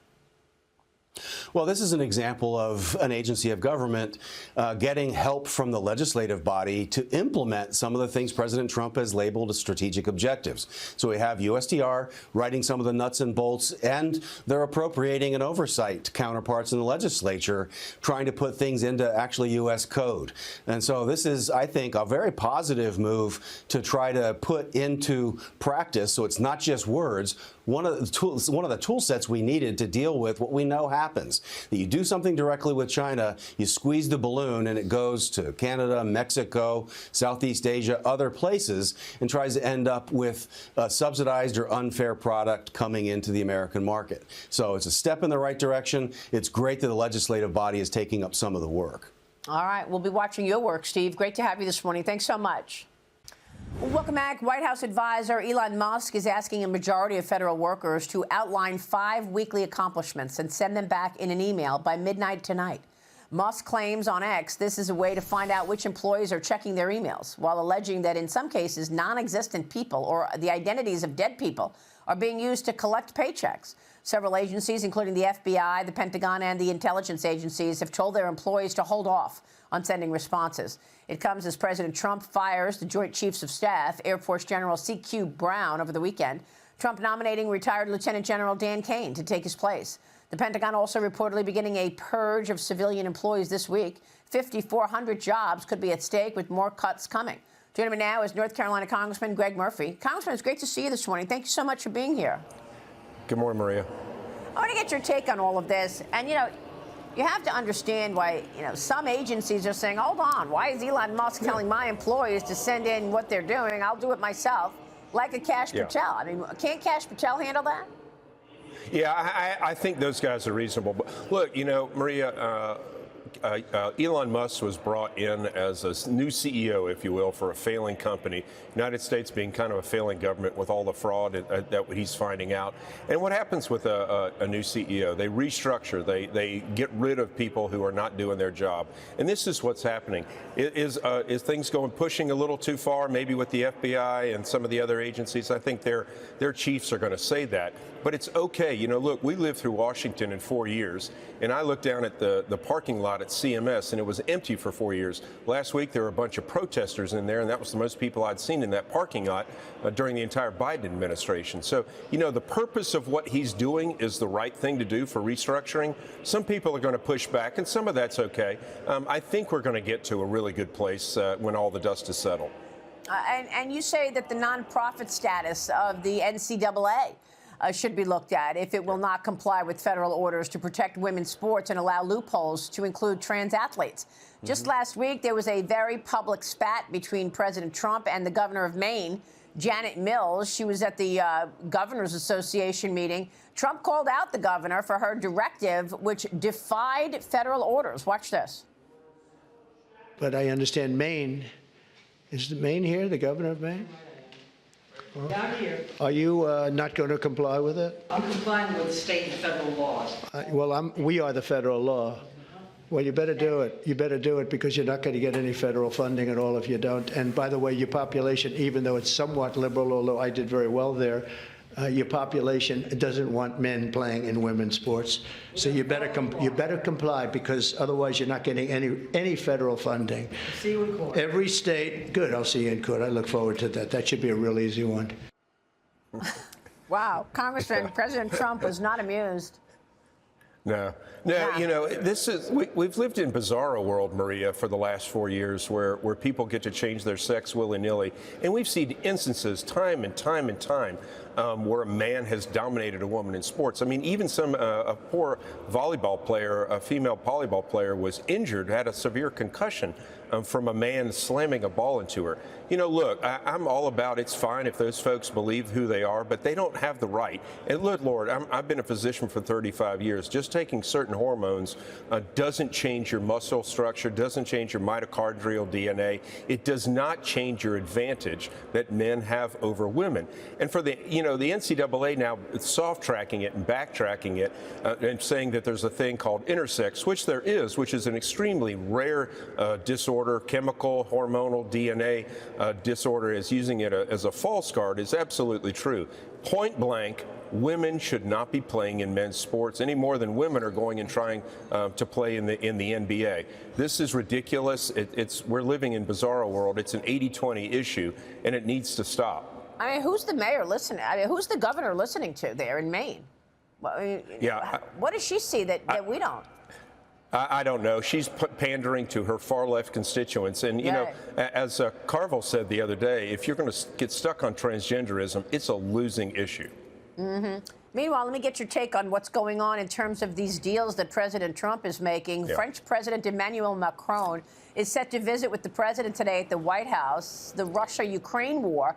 Well, this is an example of an agency of government getting help from the legislative body to implement some of the things President Trump has labeled as strategic objectives. So we have USTR writing some of the nuts and bolts, and they're appropriating an oversight counterparts in the legislature, trying to put things into actually U.S. code. And so this is, I think, a very positive move to try to put into practice, so it's not just words, one of the tool sets we needed to deal with what we know happens. That you do something directly with China, you squeeze the balloon, and it goes to Canada, Mexico, Southeast Asia, other places, and tries to end up with a subsidized or unfair product coming into the American market. So it's a step in the right direction. It's great that the legislative body is taking up some of the work.
All right. We'll be watching your work, Steve. Great to have you this morning. Thanks so much. Welcome back. White House advisor Elon Musk is asking a majority of federal workers to outline 5 weekly accomplishments and send them back in an email by midnight tonight. Musk claims on X this is a way to find out which employees are checking their emails, while alleging that in some cases non-existent people or the identities of dead people are being used to collect paychecks. Several agencies, including the FBI, the Pentagon, and the intelligence agencies, have told their employees to hold off on sending responses. It comes as President Trump fires the Joint Chiefs of Staff, Air Force General C.Q. Brown, over the weekend. Trump nominating retired Lieutenant General Dan Kane to take his place. The Pentagon also reportedly beginning a purge of civilian employees this week. 5,400 jobs could be at stake, with more cuts coming. Joining me now is North Carolina Congressman Greg Murphy. Congressman, it's great to see you this morning. Thank you so much for being here.
Good morning, Maria.
I want to get your take on all of this. And, you know, you have to understand why, some agencies are saying, hold on, why is Elon Musk telling my employees to send in what they're doing? I'll do it myself, like a Kash Patel. I mean, can't Kash Patel handle that?
Yeah, I think those guys are reasonable. But look, Maria, Elon Musk was brought in as a new CEO, if you will, for a failing company. United States being kind of a failing government with all the fraud that he's finding out. And what happens with a new CEO? They restructure. They get rid of people who are not doing their job. And this is what's happening. Is things pushing a little too far? Maybe with the FBI and some of the other agencies. I think their chiefs are going to say that. but it's okay. You know, look, we lived through Washington in 4 years, and I looked down at the parking lot at CMS, and it was empty for 4 years. Last week, there were a bunch of protesters in there, and that was the most people I'd seen in that parking lot during the entire Biden administration. So, you know, the purpose of what he's doing is the right thing to do for restructuring. Some people are going to push back, and some of that's okay. I think we're going to get to a really good place when all the dust is settled.
And you say that the nonprofit status of the NCAA should be looked at if it will not comply with federal orders to protect women's sports and allow loopholes to include trans athletes. Just last week, there was a very public spat between President Trump and the governor of Maine, Janet Mills. She was at the Governors Association meeting. Trump called out the governor for her directive, which defied federal orders. Watch this.
But I understand Maine. Is Maine here, the governor of Maine?
Down here,
Are you not going to comply with it?
I'm complying with state and federal laws.
We are the federal law. Well, you better do it. You better do it because you're not going to get any federal funding at all if you don't. And by the way, your population, even though it's somewhat liberal, although I did very well there, your population doesn't want men playing in women's sports. So you better comply because otherwise you're not getting any federal funding.
See you in court.
Every state, good. I'll see you in court. I look forward to that. That should be a real easy one.
Wow, Congressman, President Trump was not amused.
No, you know, we've lived in bizarro world, Maria, for the last 4 years where people get to change their sex willy-nilly. And we've seen instances time and time and time where a man has dominated a woman in sports. I mean, even a poor volleyball player, a female volleyball player was injured, had a severe concussion from a man slamming a ball into her. You know, look, I'm all about it's fine if those folks believe who they are, but they don't have the right. And look, Lord, I've been a physician for 35 years. Just taking certain hormones doesn't change your muscle structure, doesn't change your mitochondrial DNA. It does not change your advantage that men have over women. And for the NCAA now soft tracking it and backtracking it and saying that there's a thing called intersex, which there is, which is an extremely rare disorder, chemical, hormonal, DNA disorder, is using it as a false card is absolutely true. Point blank, women should not be playing in men's sports any more than women are going and trying to play in the NBA. This is ridiculous. We're living in bizarro world. It's an 80-20 issue, and it needs to stop.
I mean, who's the mayor listening? I mean, who's the governor listening to there in Maine? Well, I mean,
yeah.
What does she see that we don't?
I don't know. She's pandering to her far-left constituents. And, you know, as Carville said the other day, if you're going to get stuck on transgenderism, it's a losing issue.
Meanwhile, let me get your take on what's going on in terms of these deals that President Trump is making. French President Emmanuel Macron is set to visit with the president today at the White House. The Russia-Ukraine war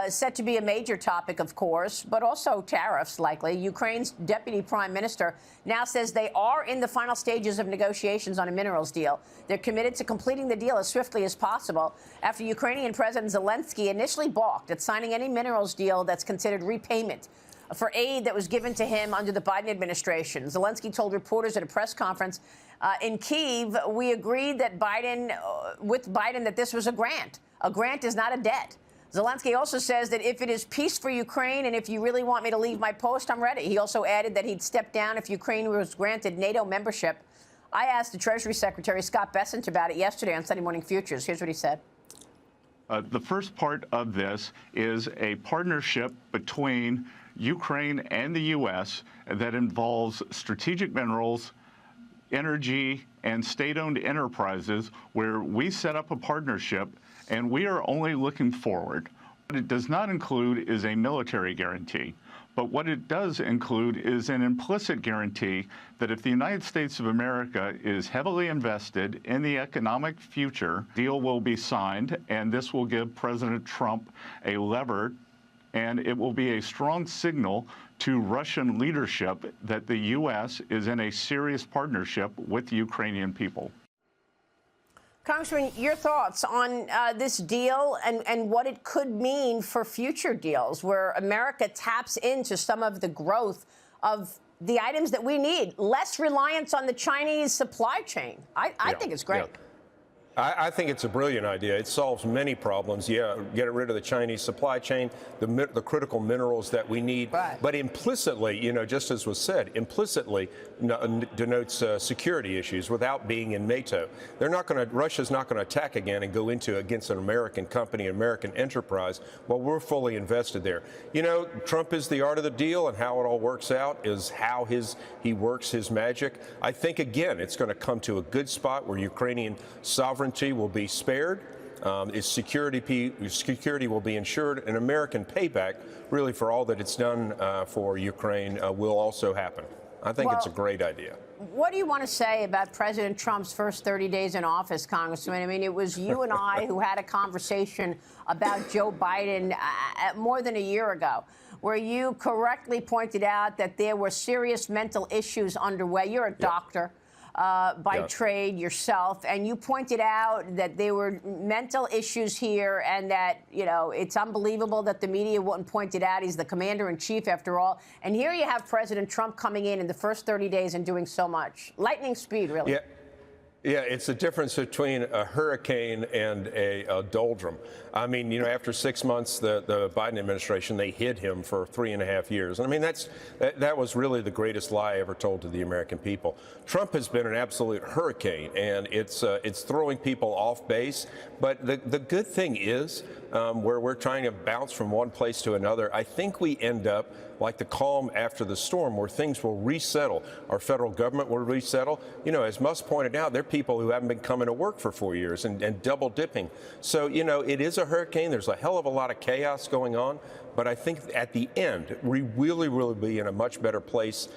set to be a major topic, of course, but also tariffs likely. Ukraine's deputy prime minister now says they are in the final stages of negotiations on a minerals deal. They're committed to completing the deal as swiftly as possible after Ukrainian President Zelensky initially balked at signing any minerals deal that's considered repayment for aid that was given to him under the Biden administration. Zelensky told reporters at a press conference in Kyiv, we agreed that with Biden that this was a grant. A grant is not a debt. Zelensky also says that if it is peace for Ukraine and if you really want me to leave my post, I'm ready. He also added that he'd step down if Ukraine was granted NATO membership. I asked the Treasury Secretary Scott Bessent about it yesterday on Sunday Morning Futures. Here's what he said.
The first part of this is a partnership between Ukraine and the U.S. that involves strategic minerals, energy, and state-owned enterprises where we set up a partnership and we are only looking forward. What it does not include is a military guarantee. But what it does include is an implicit guarantee that if the United States of America is heavily invested in the economic future, deal will be signed, and this will give President Trump a lever, and it will be a strong signal to Russian leadership that the U.S. is in a serious partnership with the Ukrainian people.
Congressman, your thoughts on this deal and what it could mean for future deals where America taps into some of the growth of the items that we need, less reliance on the Chinese supply chain. I think it's great.
I think it's a brilliant idea. It solves many problems. Yeah, get rid of the Chinese supply chain, the critical minerals that we need. Right. But implicitly, you know, just as was said, implicitly denotes security issues without being in NATO. They're not going to. Russia's not going to attack again and go against an American company, American enterprise, while we're fully invested there. You know, Trump is the art of the deal, and how it all works out is how he works his magic. I think again, it's going to come to a good spot where Ukrainian sovereignty will be spared, its security will be ensured, and American payback, really, for all that it's done for Ukraine will also happen. I think it's a great idea.
What do you want to say about President Trump's first 30 days in office, Congressman? I mean, it was you and I who had a conversation about Joe Biden more than a year ago, where you correctly pointed out that there were serious mental issues underway. You're a doctor. By trade yourself, and you pointed out that there were mental issues here, and that, you know, it's unbelievable that the media wouldn't point it out. He's the commander-in-chief after all. And here you have President Trump coming in the first 30 days and doing so much. Lightning speed, really.
Yeah, it's the difference between a hurricane and a doldrum. I mean, you know, after 6 months, the Biden administration, they hid him for 3.5 years. And I mean, that was really the greatest lie ever told to the American people. Trump has been an absolute hurricane, and it's throwing people off base. But the good thing is, where we're trying to bounce from one place to another, I think we end up like the calm after the storm, where things will resettle. Our federal government will resettle. You know, as Musk pointed out, there are people who haven't been coming to work for 4 years and double dipping. So, you know, it is a hurricane. There's a hell of a lot of chaos going on. But I think at the end, we really will be in a much better place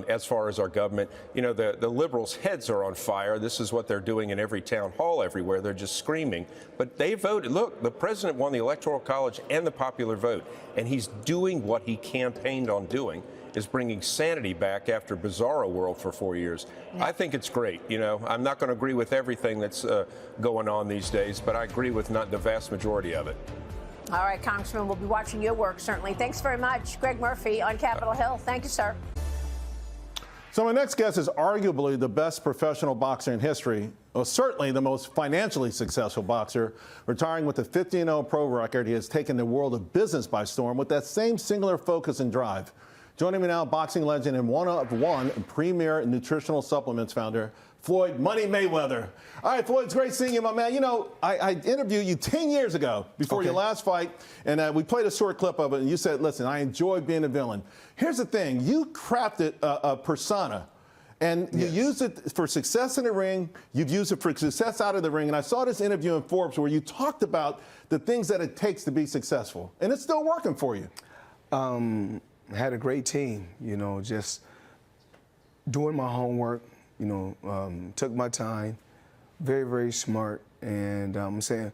as far as our government. You know, the liberals' heads are on fire. This is what they're doing in every town hall everywhere. They're just screaming. But they voted. Look, the president won the Electoral College and the popular vote, and he's doing what he campaigned on doing, is bringing sanity back after bizarro world for 4 years. I think it's great. You know, I'm not going to agree with everything that's going on these days, but I agree with not the vast majority of it.
All right, Congressman, we'll be watching your work, certainly. Thanks very much. Greg Murphy on Capitol Hill. Thank you, sir.
So my next guest is arguably the best professional boxer in history, or certainly the most financially successful boxer. Retiring with a 15-0 pro record, he has taken the world of business by storm with that same singular focus and drive. Joining me now, boxing legend and one of one premier nutritional supplements founder, Floyd Money Mayweather. All right, Floyd, it's great seeing you, my man. You know, I interviewed you 10 years ago before your last fight, and we played a short clip of it, and you said, listen, I enjoy being a villain. Here's the thing. You crafted a persona, and you used it for success in the ring. You've used it for success out of the ring, and I saw this interview in Forbes where you talked about the things that it takes to be successful, and it's still working for you.
I had a great team, you know, just doing my homework, you know, took my time, very, very smart. And I'm saying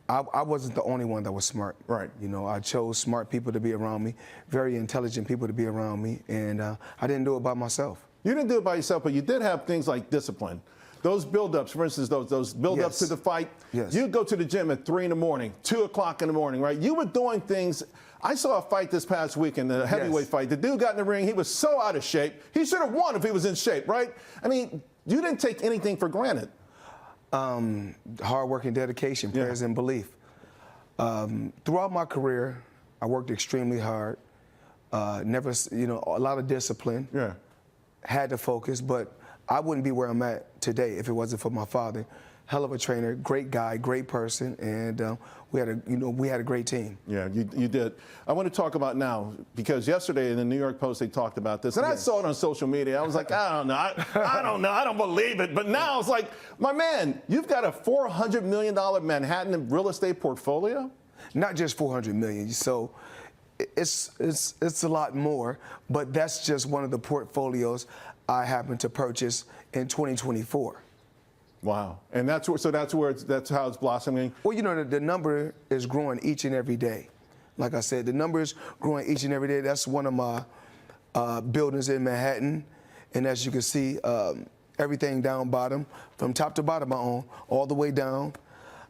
I wasn't the only one that was smart.
Right.
You know, I chose smart people to be around me, very intelligent people to be around me, and I didn't do it by myself.
You didn't do it by yourself, but you did have things like discipline. Those build-ups, for instance, those build-ups to the fight.
Yes.
You'd go to the gym at 3 in the morning, 2 o'clock in the morning, right? You were doing things. I saw a fight this past weekend, the heavyweight fight. The dude got in the ring. He was so out of shape. He should have won if he was in shape, right? I mean, you didn't take anything for granted.
Hard work and dedication, prayers and belief. Throughout my career, I worked extremely hard. Never, you know, a lot of discipline.
Yeah.
Had to focus, but I wouldn't be where I'm at today if it wasn't for my father. Hell of a trainer, great guy, great person, and we had a great team.
Yeah, you did. I want to talk about now, because yesterday in the New York Post they talked about this, and I saw it on social media. I was like, I don't know, I don't know, I don't believe it. But now it's like, my man, you've got a $400 million Manhattan real estate portfolio.
Not just $400 million. So it's a lot more, but that's just one of the portfolios I happen to purchase in 2024.
Wow, and that's how it's blossoming.
Well, you know, the number is growing each and every day. Like I said, the number is growing each and every day. That's one of my buildings in Manhattan, and as you can see, everything down bottom, from top to bottom I own, all the way down.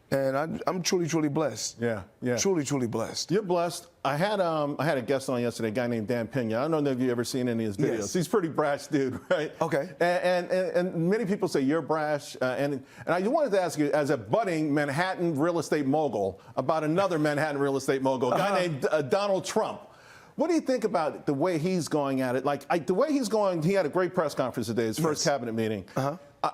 And I'm truly, truly blessed.
Yeah, yeah.
Truly, truly blessed.
You're blessed. I had a guest on yesterday, a guy named Dan Pena. I don't know if you've ever seen any of his videos.
Yes.
He's a pretty brash dude, right?
Okay.
And many people say you're brash. And I wanted to ask you, as a budding Manhattan real estate mogul, about another Manhattan real estate mogul, a guy named Donald Trump. What do you think about the way he's going at it? The way he's going, he had a great press conference today, his first cabinet meeting.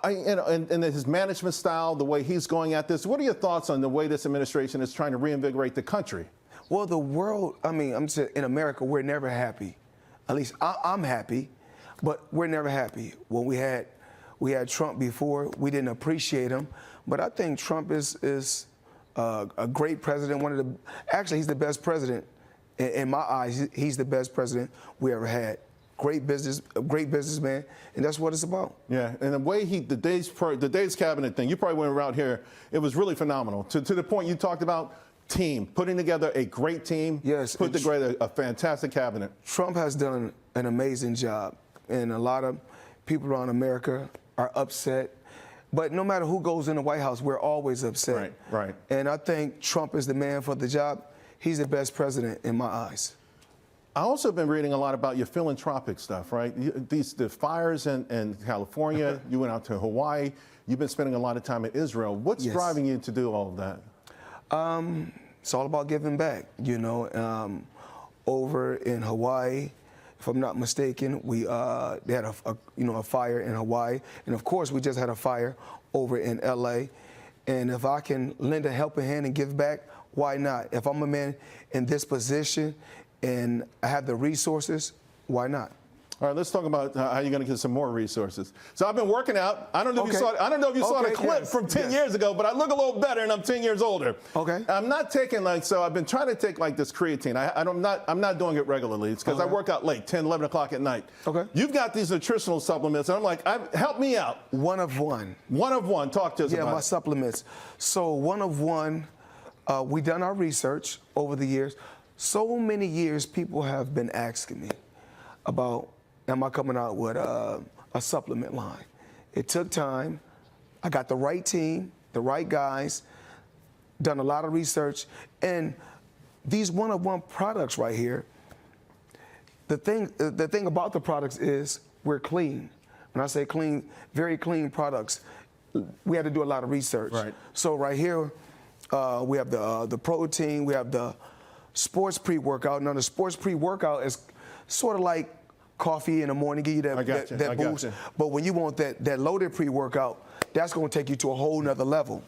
And his management style, the way he's going at this. What are your thoughts on the way this administration is trying to reinvigorate the country?
Well, the world, I'm saying in America, we're never happy. At least I'm happy, but we're never happy. When we had Trump before, we didn't appreciate him. But I think Trump is a great president. Actually, he's the best president. In my eyes, he's the best president we ever had. Great businessman, and that's what it's about.
Yeah, and the way the day's cabinet thing, you probably went around here, it was really phenomenal. To the point you talked about team, putting together a great team, put together a fantastic cabinet.
Trump has done an amazing job, and a lot of people around America are upset. But no matter who goes in the White House, we're always upset.
Right, right.
And I think Trump is the man for the job. He's the best president in my eyes.
I also been reading a lot about your philanthropic stuff, right? The fires in California, you went out to Hawaii, you've been spending a lot of time in Israel. What's driving you to do all of that?
It's all about giving back, you know. Over in Hawaii, if I'm not mistaken, they had a fire in Hawaii, and of course we just had a fire over in LA. And if I can lend a helping hand and give back, why not? If I'm a man in this position and I have the resources, why not?
All right, let's talk about how you're going to get some more resources. So I've been working out. I don't know if you saw. I don't know if you saw the clip from 10 years ago, but I look a little better, and I'm 10 years older.
Okay.
I'm not taking so I've been trying to take this creatine. I'm not doing it regularly. It's because I work out late, 10, 11 o'clock at night.
Okay.
You've got these nutritional supplements, and I'm like, help me out.
One of one.
One of one. Talk to us about
my
it.
supplements. So one of one. We've done our research over the years. So many years, people have been asking me about, am I coming out with a supplement line? It took time. I got the right team, the right guys, done a lot of research. And these one-of-one products right here, the thing about the products is we're clean. When I say clean, very clean products. We had to do a lot of research.
Right.
So right here, we have the protein, we have the sports pre-workout. Now the sports pre-workout is sort of like coffee in the morning, give you that boost. But when you want that loaded pre-workout, that's going to take you to a whole nother level.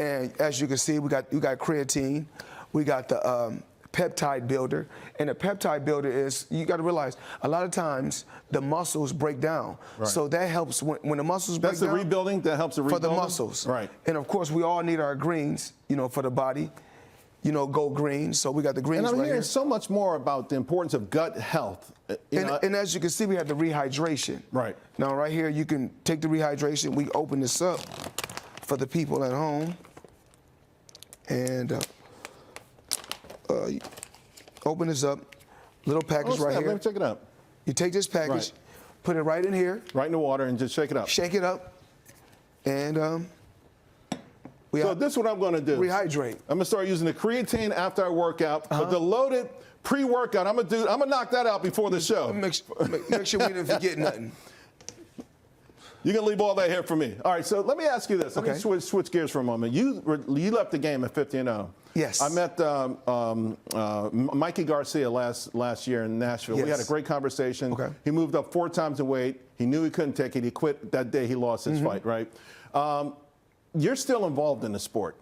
And as you can see, we got creatine, we got the peptide builder, and the peptide builder is, you got to realize, a lot of times the muscles break down.
Right.
So that helps when the muscles break down.
That's the rebuilding. That helps the rebuilding
for the muscles.
Right.
And of course, we all need our greens, for the body. Go green. So we got the greens
and I'm
right
hearing
here.
so much more about the importance of gut health.
And as you can see, we have the rehydration.
Right.
Now, right here, you can take the rehydration. We open this up for the people at home. And open this up. Little package right here.
Let me check it out.
You take this package, put it right in here.
Right in the water and just shake it up.
Shake it up. And
so this is what I'm going to do.
Rehydrate.
I'm going to start using the creatine after I work out. But the loaded pre-workout, I'm going to knock that out before the show.
Make sure we didn't forget nothing.
You're going to leave all that here for me. All right, so let me ask you this. Let me switch gears for a moment. You left the game at 50-0.
Yes.
I met Mikey Garcia last year in Nashville.
Yes.
We had a great conversation.
Okay.
He moved up 4 times in weight. He knew he couldn't take it. He quit that day he lost his fight, right? You're still involved in the sport.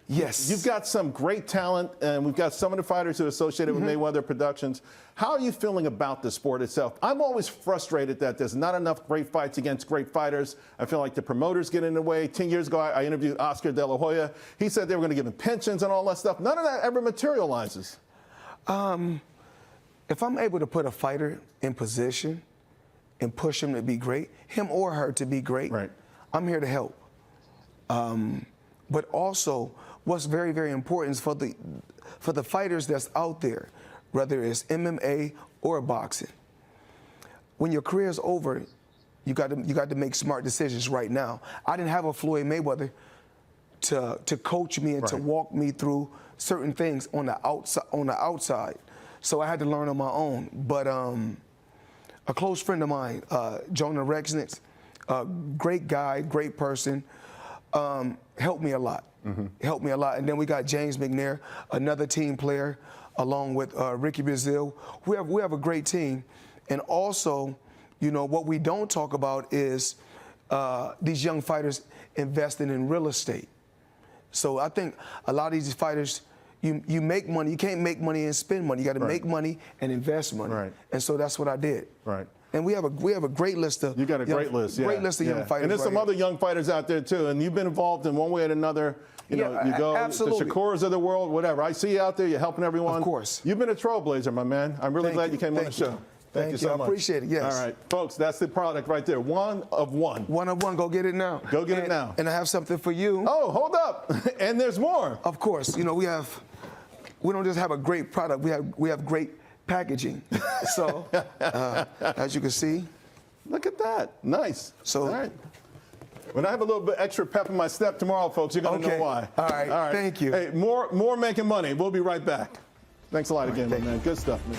Yes.
You've got some great talent, and we've got some of the fighters who are associated with Mayweather Productions. How are you feeling about the sport itself? I'm always frustrated that there's not enough great fights against great fighters. I feel like the promoters get in the way. 10 years ago, I interviewed Oscar De La Hoya. He said they were going to give him pensions and all that stuff. None of that ever materializes.
If I'm able to put a fighter in position and push him to be great, him or her to be great, I'm here to help. But also, what's very, very important is for the fighters that's out there, whether it's MMA or boxing. When your career is over, you got to make smart decisions right now. I didn't have a Floyd Mayweather to coach me and to walk me through certain things on the outside. So I had to learn on my own. But a close friend of mine, Jonah Rexnitz, great guy, great person, helped me a lot. Helped me a lot. And then we got James McNair, another team player, along with Ricky Brazil. We have a great team. And also, you know, what we don't talk about is these young fighters investing in real estate. So I think a lot of these fighters, you make money. You can't make money and spend money. You got to make money and invest money. And so that's what I did. And we have a great list of
you got a great list,
great list of young fighters.
And there's some other young fighters out there too. And you've been involved in one way or another. You know, you go to the Shakuras of the world, whatever. I see you out there. You're helping everyone.
Of course.
You've been a trailblazer, my man. I'm really glad you came on the show. Thank you so much.
I appreciate it. Yes.
All right, folks, that's the product right there. One of one.
One of one. Go get it now.
Go get it now.
And I have something for you.
Oh, hold up. And there's more.
Of course. You know, we don't just have a great product. We have great packaging. So, as you can see.
Look at that. Nice.
So.
All right. When I have a little bit extra pep in my step tomorrow, folks, you're going to know why.
All right. Thank you.
Hey, more making money. We'll be right back. Thanks a lot again, man. Good stuff, man.